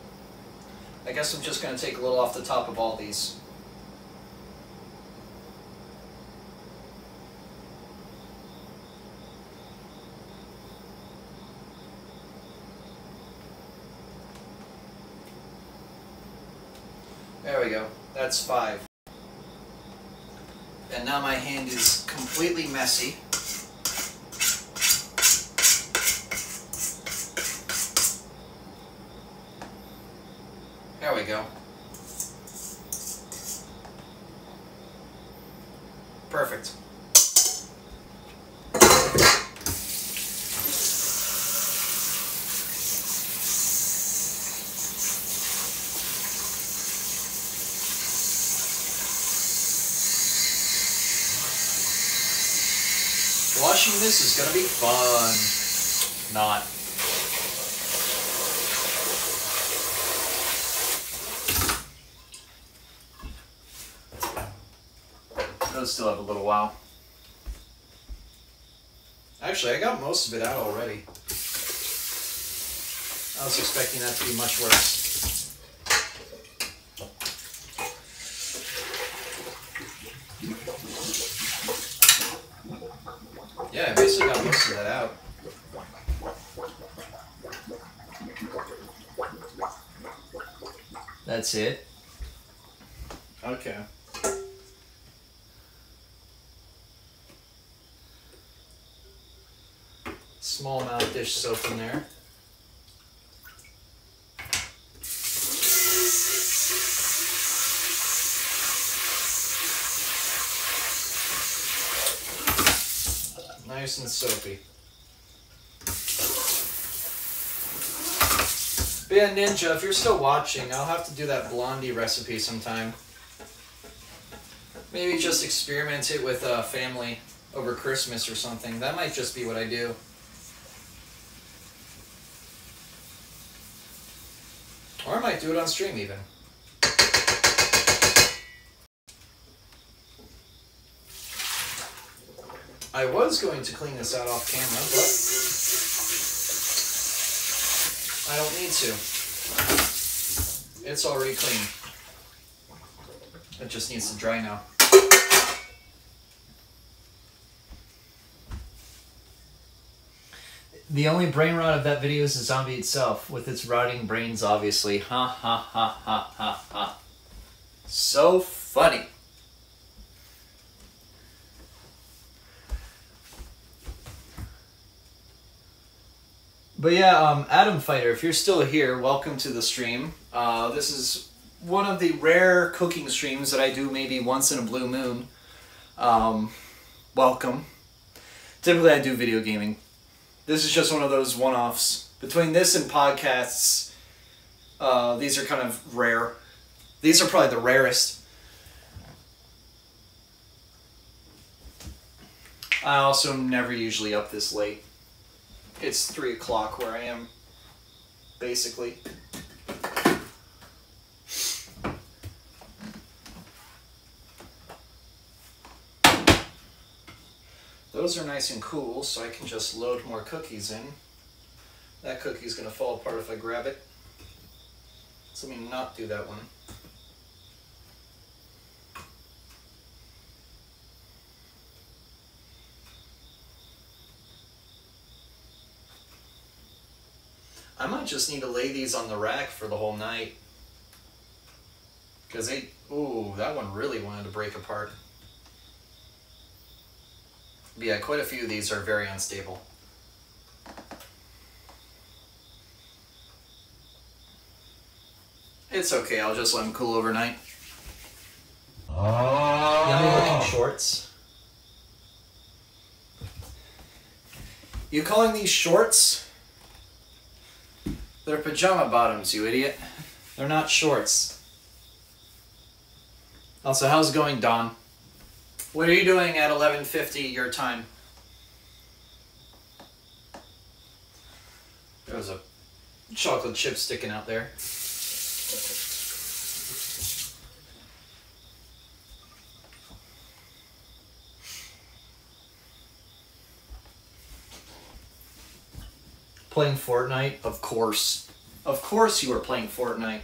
I guess I'm just going to take a little off the top of all these. There we go. That's 5. And now my hand is completely messy. There we go. Perfect. Washing this is gonna be fun. Not. Those still have a little while. Actually, I got most of it out already. I was expecting that to be much worse. Yeah, I basically got most of that out. That's it? Okay. Small amount of dish soap in there. Nice and soapy. But yeah, Ninja, if you're still watching, I'll have to do that blondie recipe sometime. Maybe just experiment it with family over Christmas or something. That might just be what I do. Or I might do it on stream even. I was going to clean this out off camera, but I don't need to. It's already clean. It just needs to dry now. The only brain rot of that video is the zombie itself, with its rotting brains, obviously. Ha ha ha ha ha ha. So funny. But yeah, Atom Fighter, if you're still here, welcome to the stream. This is one of the rare cooking streams that I do maybe once in a blue moon. Welcome. Typically I do video gaming. This is just one of those one-offs. Between this and podcasts, these are kind of rare. These are probably the rarest. I also am never usually up this late. It's 3 o'clock where I am, basically. Those are nice and cool, so I can just load more cookies in. That cookie's gonna fall apart if I grab it. So let me not do that one. I might just need to lay these on the rack for the whole night. Because ooh, that one really wanted to break apart. But yeah, quite a few of these are very unstable. It's okay, I'll just let them cool overnight. Yummy looking shorts. You calling these shorts? They're pajama bottoms, you idiot. They're not shorts. Also, how's it going, Don? What are you doing at 11:50 your time? There was a chocolate chip sticking out there. Playing Fortnite? Of course. Of course you are playing Fortnite.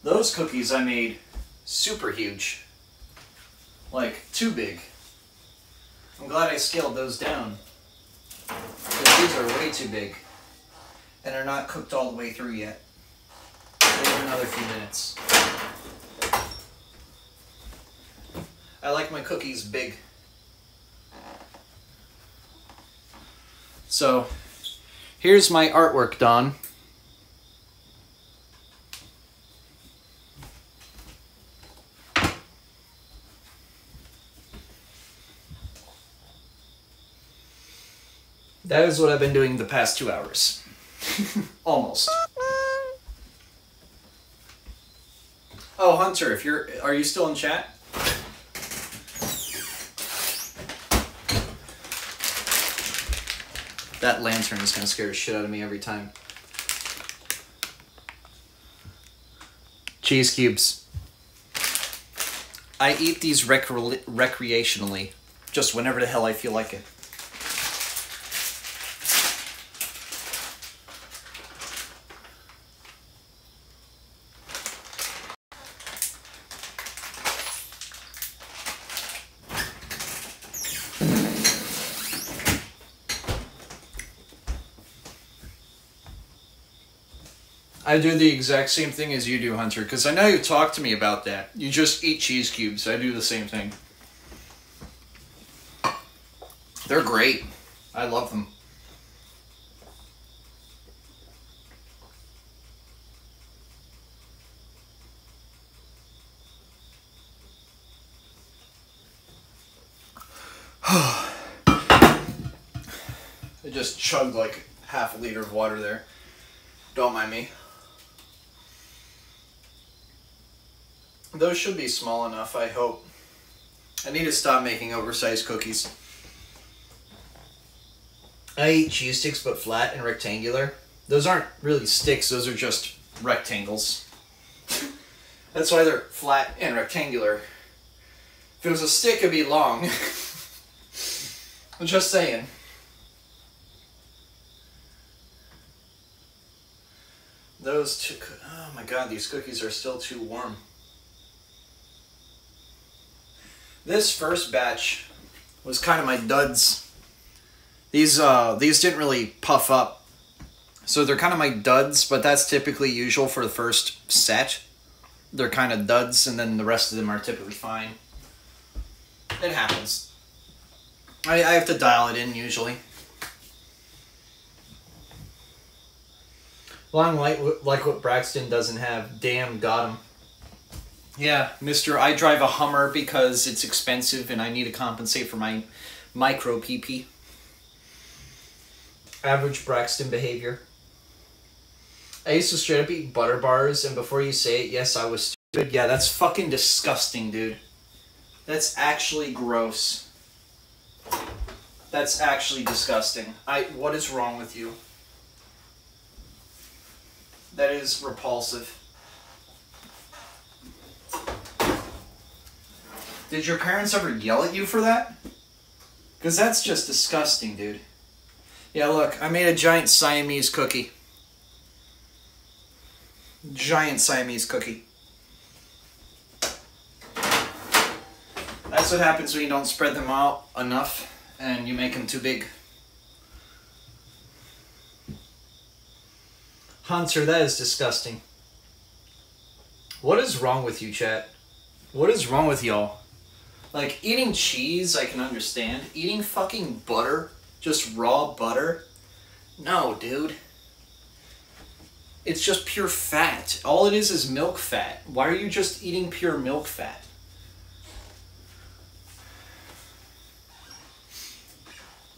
Those cookies I made super huge. Like, too big. I'm glad I scaled those down. Because these are way too big. And are not cooked all the way through yet. They have another few minutes. I like my cookies big. So, here's my artwork, Don. That is what I've been doing the past 2 hours. Almost. Oh, Hunter, are you still in chat? That lantern is gonna scare the shit out of me every time. Cheese cubes. I eat these recreationally, just whenever the hell I feel like it. I do the exact same thing as you do, Hunter, because I know you talked to me about that. You just eat cheese cubes. I do the same thing. They're great. I love them. I just chugged like half a liter of water there. Don't mind me. Those should be small enough, I hope. I need to stop making oversized cookies. I eat cheese sticks, but flat and rectangular. Those aren't really sticks, those are just rectangles. That's why they're flat and rectangular. If it was a stick, it'd be long. I'm just saying. Those two, oh my god, these cookies are still too warm. This first batch was kind of my duds. These didn't really puff up. So they're kind of my duds, but that's typically usual for the first set. They're kind of duds, and then the rest of them are typically fine. It happens. I have to dial it in usually. Well, I'm like what Braxton doesn't have. Damn, got him. Yeah, Mr. I drive a Hummer because it's expensive and I need to compensate for my micro PP. Average Braxton behavior. I used to straight up eat butter bars, and before you say it, yes, I was stupid. Yeah, that's fucking disgusting, dude. That's actually gross. That's actually disgusting. What is wrong with you? That is repulsive. Did your parents ever yell at you for that? Because that's just disgusting, dude. Yeah, look, I made a giant Siamese cookie. Giant Siamese cookie. That's what happens when you don't spread them out enough and you make them too big. Hunter, that is disgusting. What is wrong with you, chat? What is wrong with y'all? Like, eating cheese, I can understand. Eating fucking butter, just raw butter? No, dude. It's just pure fat. All it is milk fat. Why are you just eating pure milk fat?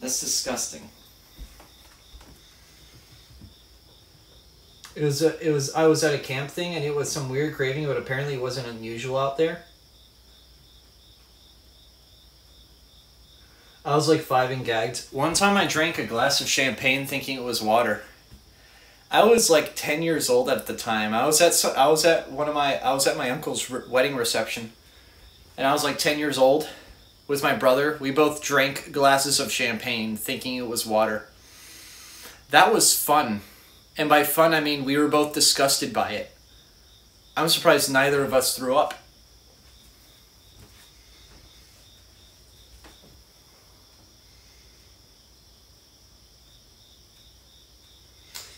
That's disgusting. I was at a camp thing and it was some weird craving, but apparently it wasn't unusual out there. I was like 5 and gagged. One time I drank a glass of champagne thinking it was water. I was like 10 years old at the time. I was at my uncle's wedding reception, and I was like 10 years old with my brother. We both drank glasses of champagne thinking it was water. That was fun. And by fun, I mean we were both disgusted by it. I'm surprised neither of us threw up.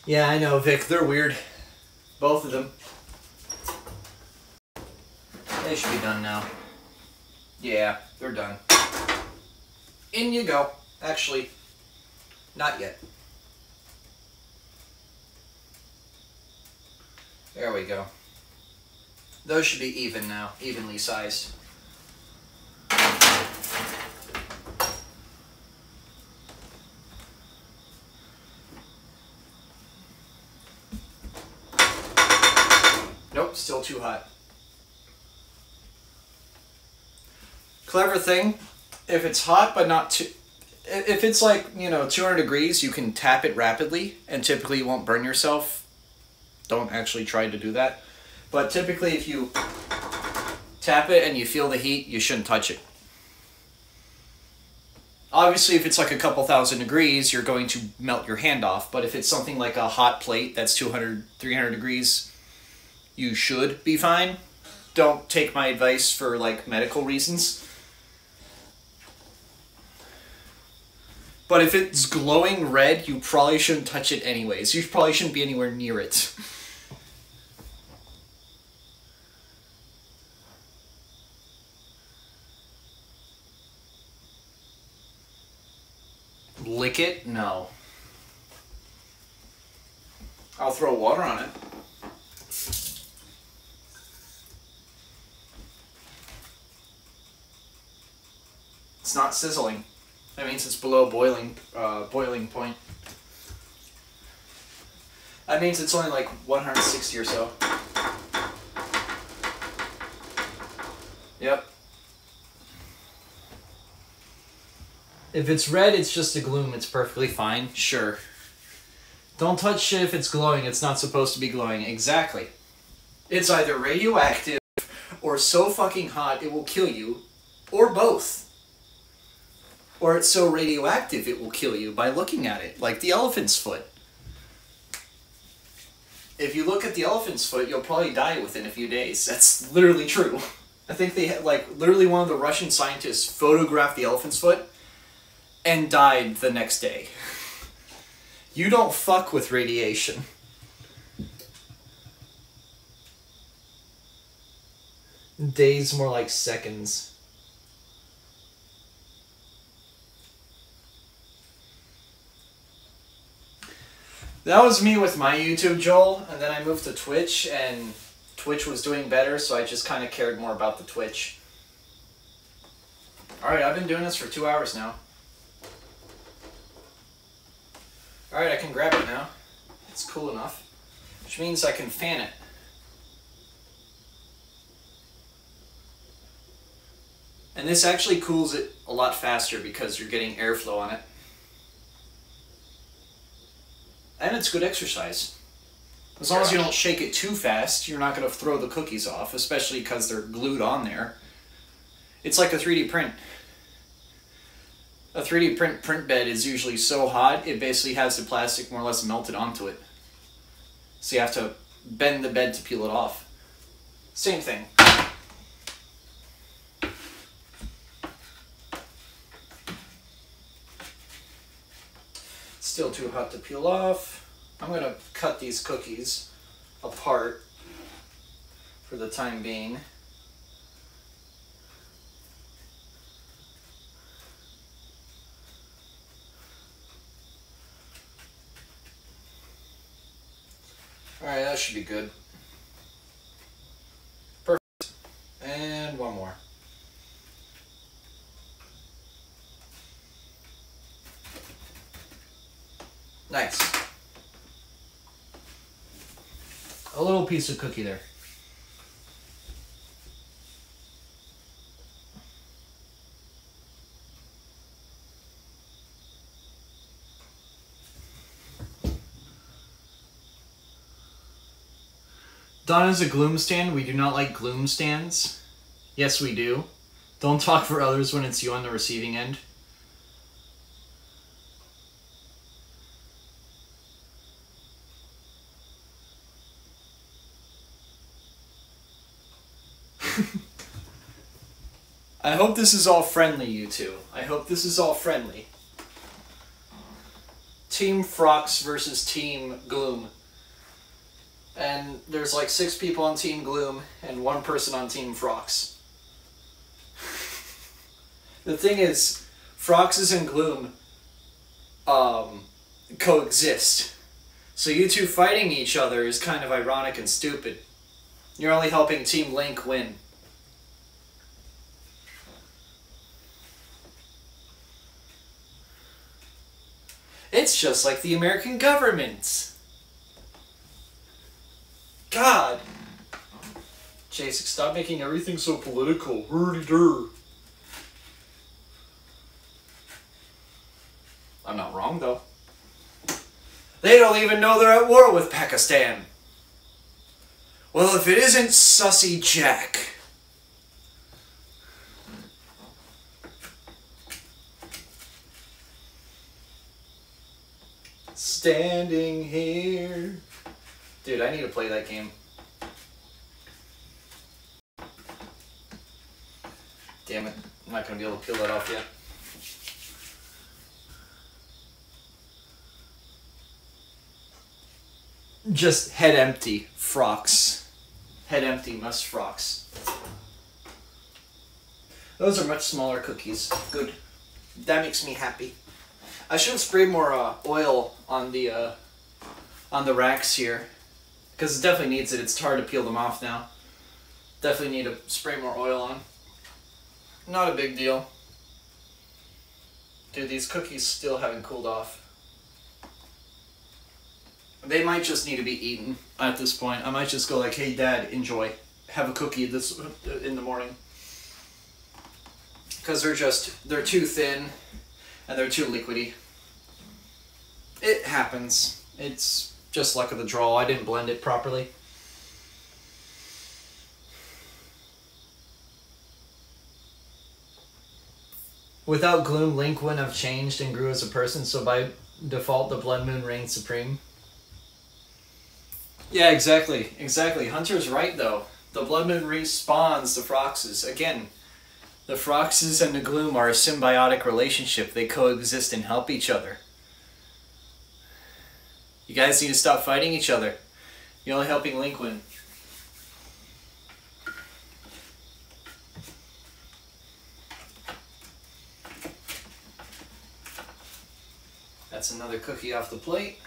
Yeah, I know, Vic. They're weird. Both of them. They should be done now. Yeah, they're done. In you go. Actually, not yet. There we go. Those should be even now, evenly sized. Nope, still too hot. Clever thing, if it's hot but not too... If it's like, 200 degrees, you can tap it rapidly, and typically you won't burn yourself. Don't actually try to do that. But typically if you tap it and you feel the heat, you shouldn't touch it. Obviously, if it's like a couple thousand degrees, you're going to melt your hand off. But if it's something like a hot plate that's 200, 300 degrees, you should be fine. Don't take my advice for like medical reasons. But if it's glowing red, you probably shouldn't touch it anyways. You probably shouldn't be anywhere near it. Lick it? No. I'll throw water on it. It's not sizzling. That means it's below boiling point. That means it's only like 160 or so. Yep. If it's red, it's just a gloom. It's perfectly fine. Sure. Don't touch shit if it's glowing. It's not supposed to be glowing. Exactly. It's either radioactive or so fucking hot it will kill you, or both. Or it's so radioactive it will kill you by looking at it, like the elephant's foot. If you look at the elephant's foot, you'll probably die within a few days. That's literally true. I think they had, like, literally one of the Russian scientists photographed the elephant's foot, and died the next day. You don't fuck with radiation. Days more like seconds. That was me with my YouTube, Joel, and then I moved to Twitch, and Twitch was doing better, so I just kind of cared more about the Twitch. Alright, I've been doing this for 2 hours now. Alright, I can grab it now. It's cool enough. Which means I can fan it. And this actually cools it a lot faster because you're getting airflow on it. And it's good exercise. As long as you don't shake it too fast, you're not going to throw the cookies off, especially because they're glued on there. It's like a 3D print. A 3D print bed is usually so hot, it basically has the plastic more or less melted onto it. So you have to bend the bed to peel it off. Same thing. Still too hot to peel off. I'm going to cut these cookies apart for the time being. Alright, that should be good. Perfect. And one more. Nice. A little piece of cookie there. Don is a gloom stand. We do not like gloom stands. Yes, we do. Don't talk for others when it's you on the receiving end. I hope this is all friendly, you two. I hope this is all friendly. Team Frox versus Team Gloom. And there's like 6 people on Team Gloom and 1 person on Team Frox. The thing is, Froxes and Gloom coexist. So you two fighting each other is kind of ironic and stupid. You're only helping Team Link win. It's just like the American government. God. Jasek, stop making everything so political. Hurdy-dur. I'm not wrong, though. They don't even know they're at war with Pakistan. Well, if it isn't Sussy Jack. Standing here. Dude, I need to play that game. Damn it. I'm not going to be able to peel that off yet. Just head empty frocks. Head empty must frocks. Those are much smaller cookies. Good. That makes me happy. I should have sprayed more oil on the racks here, because it definitely needs it. It's hard to peel them off now. Definitely need to spray more oil on. Not a big deal. Dude, these cookies still haven't cooled off. They might just need to be eaten at this point. I might just go like, hey Dad, enjoy. Have a cookie this in the morning. Because they're too thin and they're too liquidy. It happens. It's just luck of the draw. I didn't blend it properly. Without Gloom, Link wouldn't have changed and grew as a person, so by default the Blood Moon reigns supreme. Yeah, exactly. Exactly. Hunter's right, though. The Blood Moon respawns the Froxes. Again, The Froxes and the Gloom are a symbiotic relationship. They coexist and help each other. You guys need to stop fighting each other. You're only helping Link win. That's another cookie off the plate.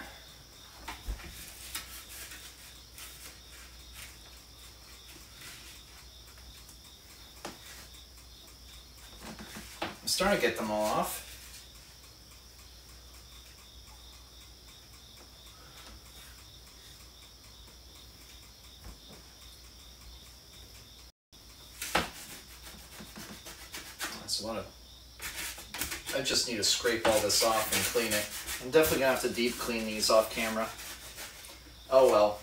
I'm starting to get them all off. That's a lot of... I just need to scrape all this off and clean it. I'm definitely going to have to deep clean these off camera. Oh well.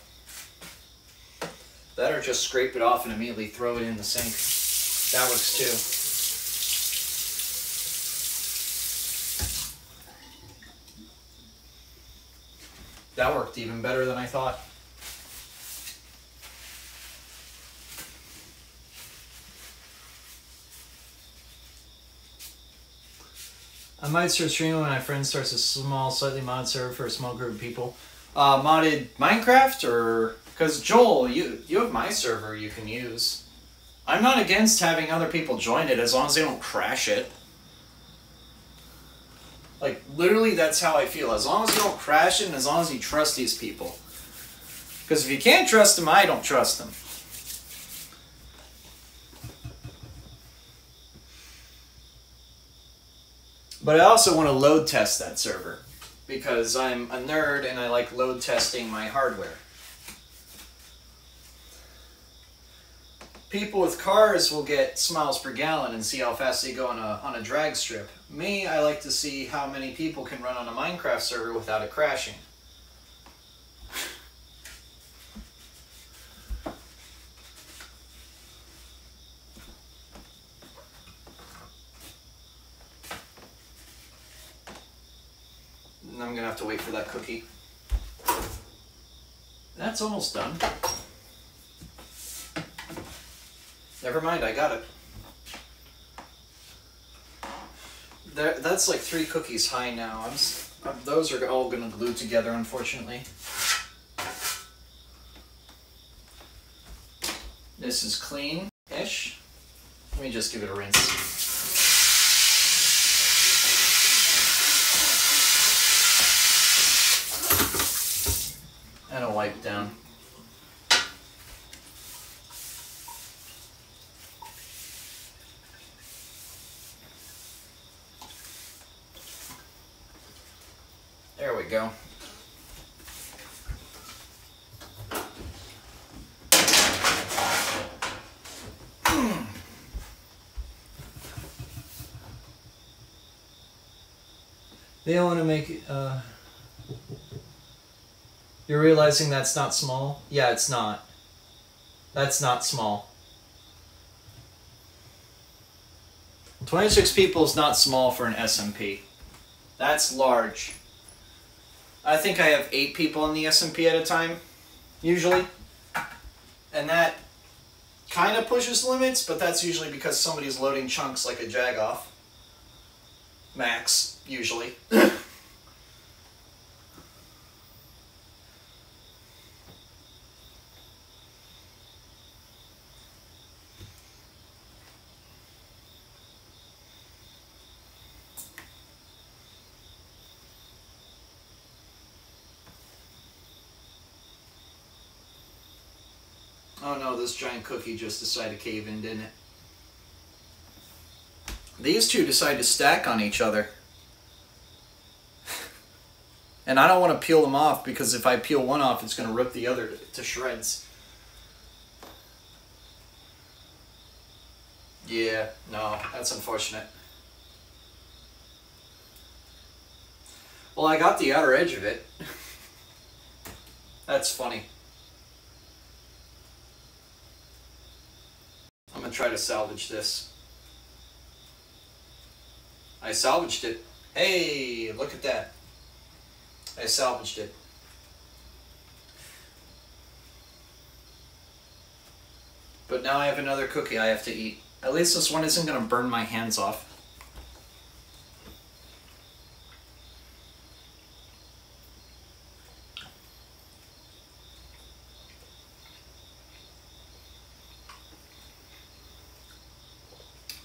That or just scrape it off and immediately throw it in the sink. That works too. That worked even better than I thought. I might start streaming when my friend starts a small, slightly mod server for a small group of people. Modded Minecraft, or... Because Joel, you have my server you can use. I'm not against having other people join it as long as they don't crash it. Like, literally that's how I feel. As long as you don't crash it and as long as you trust these people. Because if you can't trust them, I don't trust them. But I also want to load test that server, because I'm a nerd and I like load testing my hardware. People with cars will get miles per gallon and see how fast they go on a drag strip. Me, I like to see how many people can run on a Minecraft server without it crashing. I'm going to have to wait for that cookie. That's almost done. Never mind, I got it. That's like 3 cookies high now. Those are all going to glue together, unfortunately. This is clean-ish. Let me just give it a rinse. And a wipe down. There we go. They want to make it, You're realizing that's not small? Yeah, it's not. That's not small. 26 people is not small for an SMP. That's large. I think I have 8 people in the SMP at a time, usually. And that kind of pushes limits, but that's usually because somebody's loading chunks like a Jagoff. Max, usually. Oh no, this giant cookie just decided to cave in, didn't it? These two decide to stack on each other. And I don't want to peel them off, because if I peel one off, it's going to rip the other to shreds. Yeah, no, that's unfortunate. Well, I got the outer edge of it. That's funny. I'm going to try to salvage this. I salvaged it. Hey, look at that. I salvaged it. But now I have another cookie I have to eat. At least this one isn't going to burn my hands off.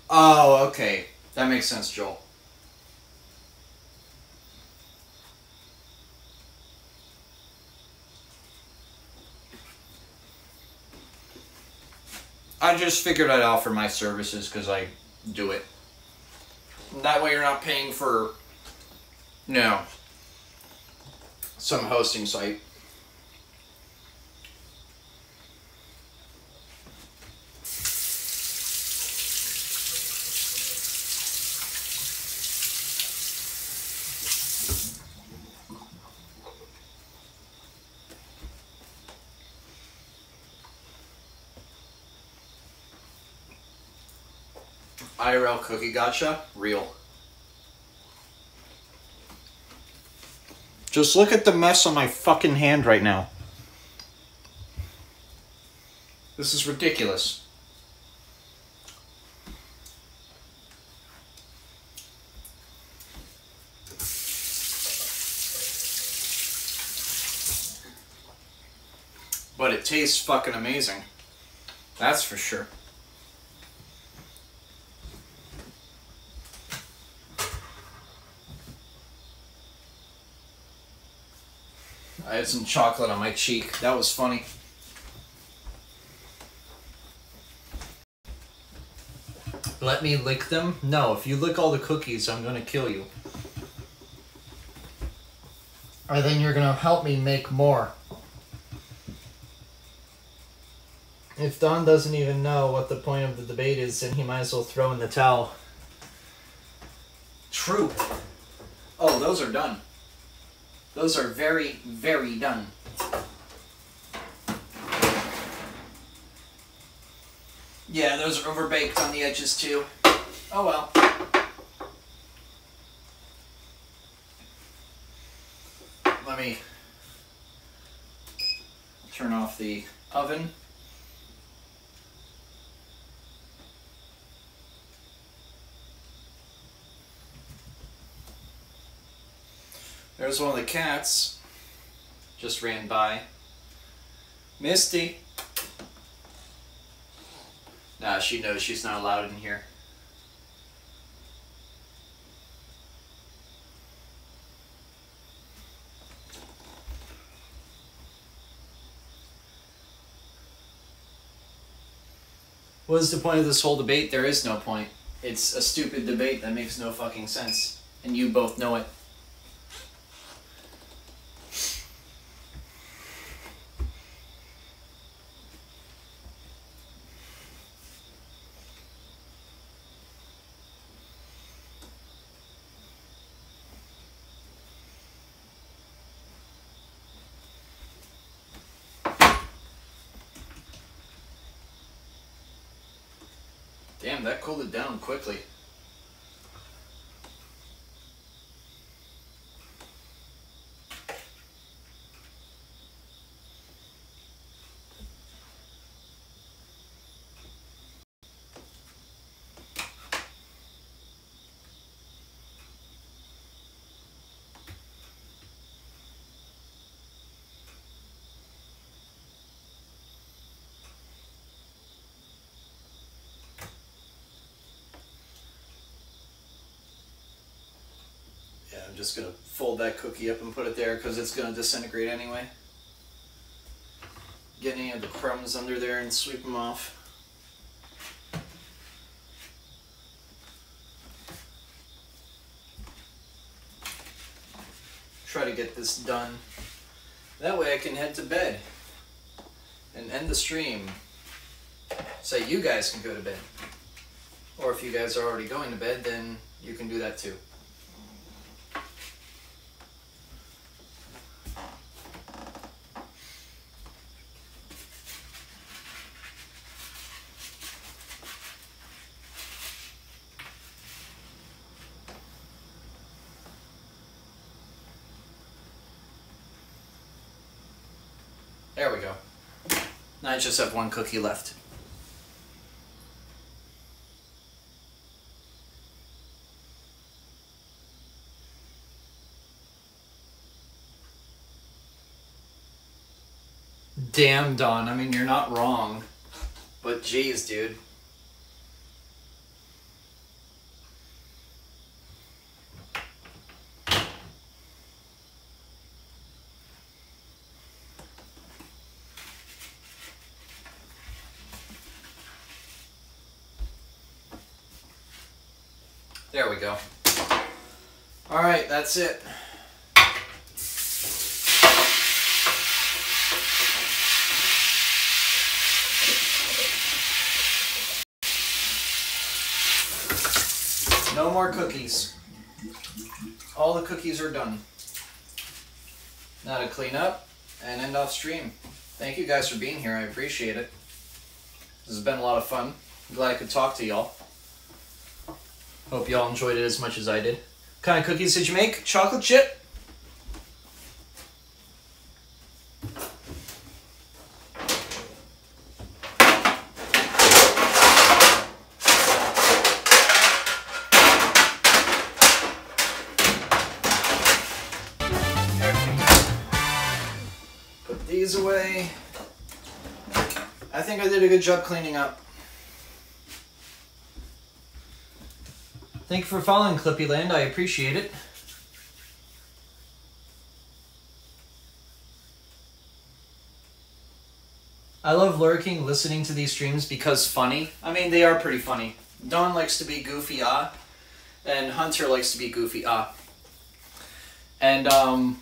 Oh, okay. That makes sense, Joel. I just figured I'd offer my services because I do it. That way you're not paying for, no, some hosting site. IRL cookie gotcha? Real. Just look at the mess on my fucking hand right now. This is ridiculous. But it tastes fucking amazing. That's for sure. I had some chocolate on my cheek. That was funny. Let me lick them? No, if you lick all the cookies, I'm gonna kill you. Or then you're gonna help me make more. If Don doesn't even know what the point of the debate is, then he might as well throw in the towel. True. Oh, those are done. Those are very, very done. Yeah, those are overbaked on the edges too. Oh well. Let me turn off the oven. There's one of the cats. Just ran by. Misty. Nah, she knows she's not allowed in here. What is the point of this whole debate? There is no point. It's a stupid debate that makes no fucking sense. And you both know it. Damn, that cooled it down quickly. I'm just going to fold that cookie up and put it there because it's going to disintegrate anyway. Get any of the crumbs under there and sweep them off. Try to get this done. That way I can head to bed and end the stream. So you guys can go to bed. Or if you guys are already going to bed, then you can do that too. There we go. Now I just have one cookie left. Damn, Don. I mean, you're not wrong. But geez, dude. There we go. All right, that's it. No more cookies. All the cookies are done. Now to clean up and end off stream. Thank you guys for being here. I appreciate it. This has been a lot of fun. I'm glad I could talk to y'all. Hope y'all enjoyed it as much as I did. What kind of cookies did you make? Chocolate chip? Put these away. I think I did a good job cleaning up. Thank you for following Clippyland. I appreciate it. I love lurking, listening to these streams because funny. I mean, they are pretty funny. Don likes to be goofy, and Hunter likes to be goofy, And,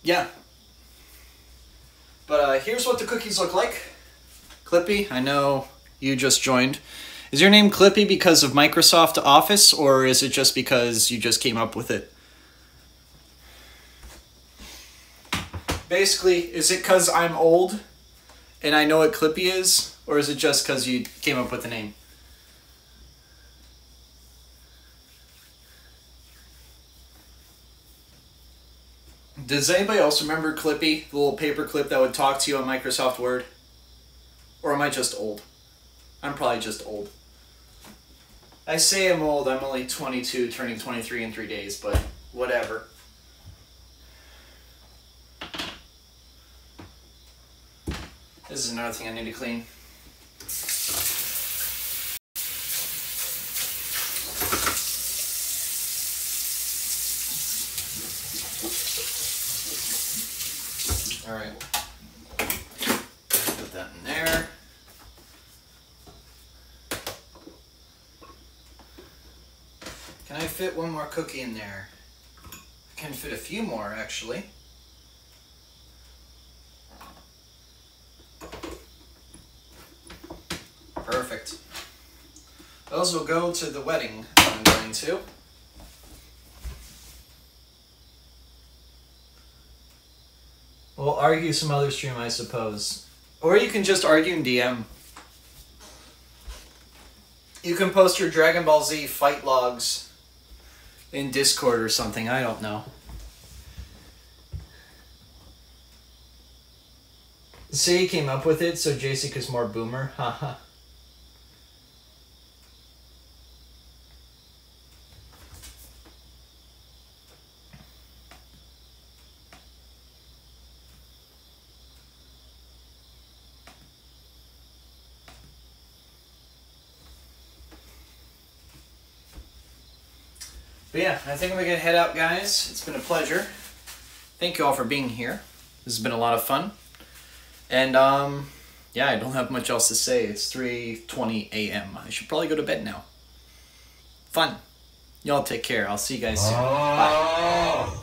yeah. But here's what the cookies look like. Clippy, I know you just joined. Is your name Clippy because of Microsoft Office, or is it just because you just came up with it? Basically, is it because I'm old and I know what Clippy is, or is it just because you came up with the name? Does anybody else remember Clippy, the little paper clip that would talk to you on Microsoft Word? Or am I just old? I'm probably just old. I say I'm old, I'm only 22, turning 23 in 3 days, but whatever. This is another thing I need to clean. All right. Put that in there. Can I fit one more cookie in there? I can fit a few more, actually. Perfect. Those will go to the wedding I'm going to. We'll argue some other stream, I suppose. Or you can just argue in DM. You can post your Dragon Ball Z fight logs in Discord or something, I don't know. Say he came up with it, so Jacek is more boomer, haha. But yeah, I think we're gonna head out, guys. It's been a pleasure. Thank you all for being here. This has been a lot of fun. And yeah, I don't have much else to say. It's 3:20 a.m. I should probably go to bed now. Fun. Y'all take care. I'll see you guys soon. Bye.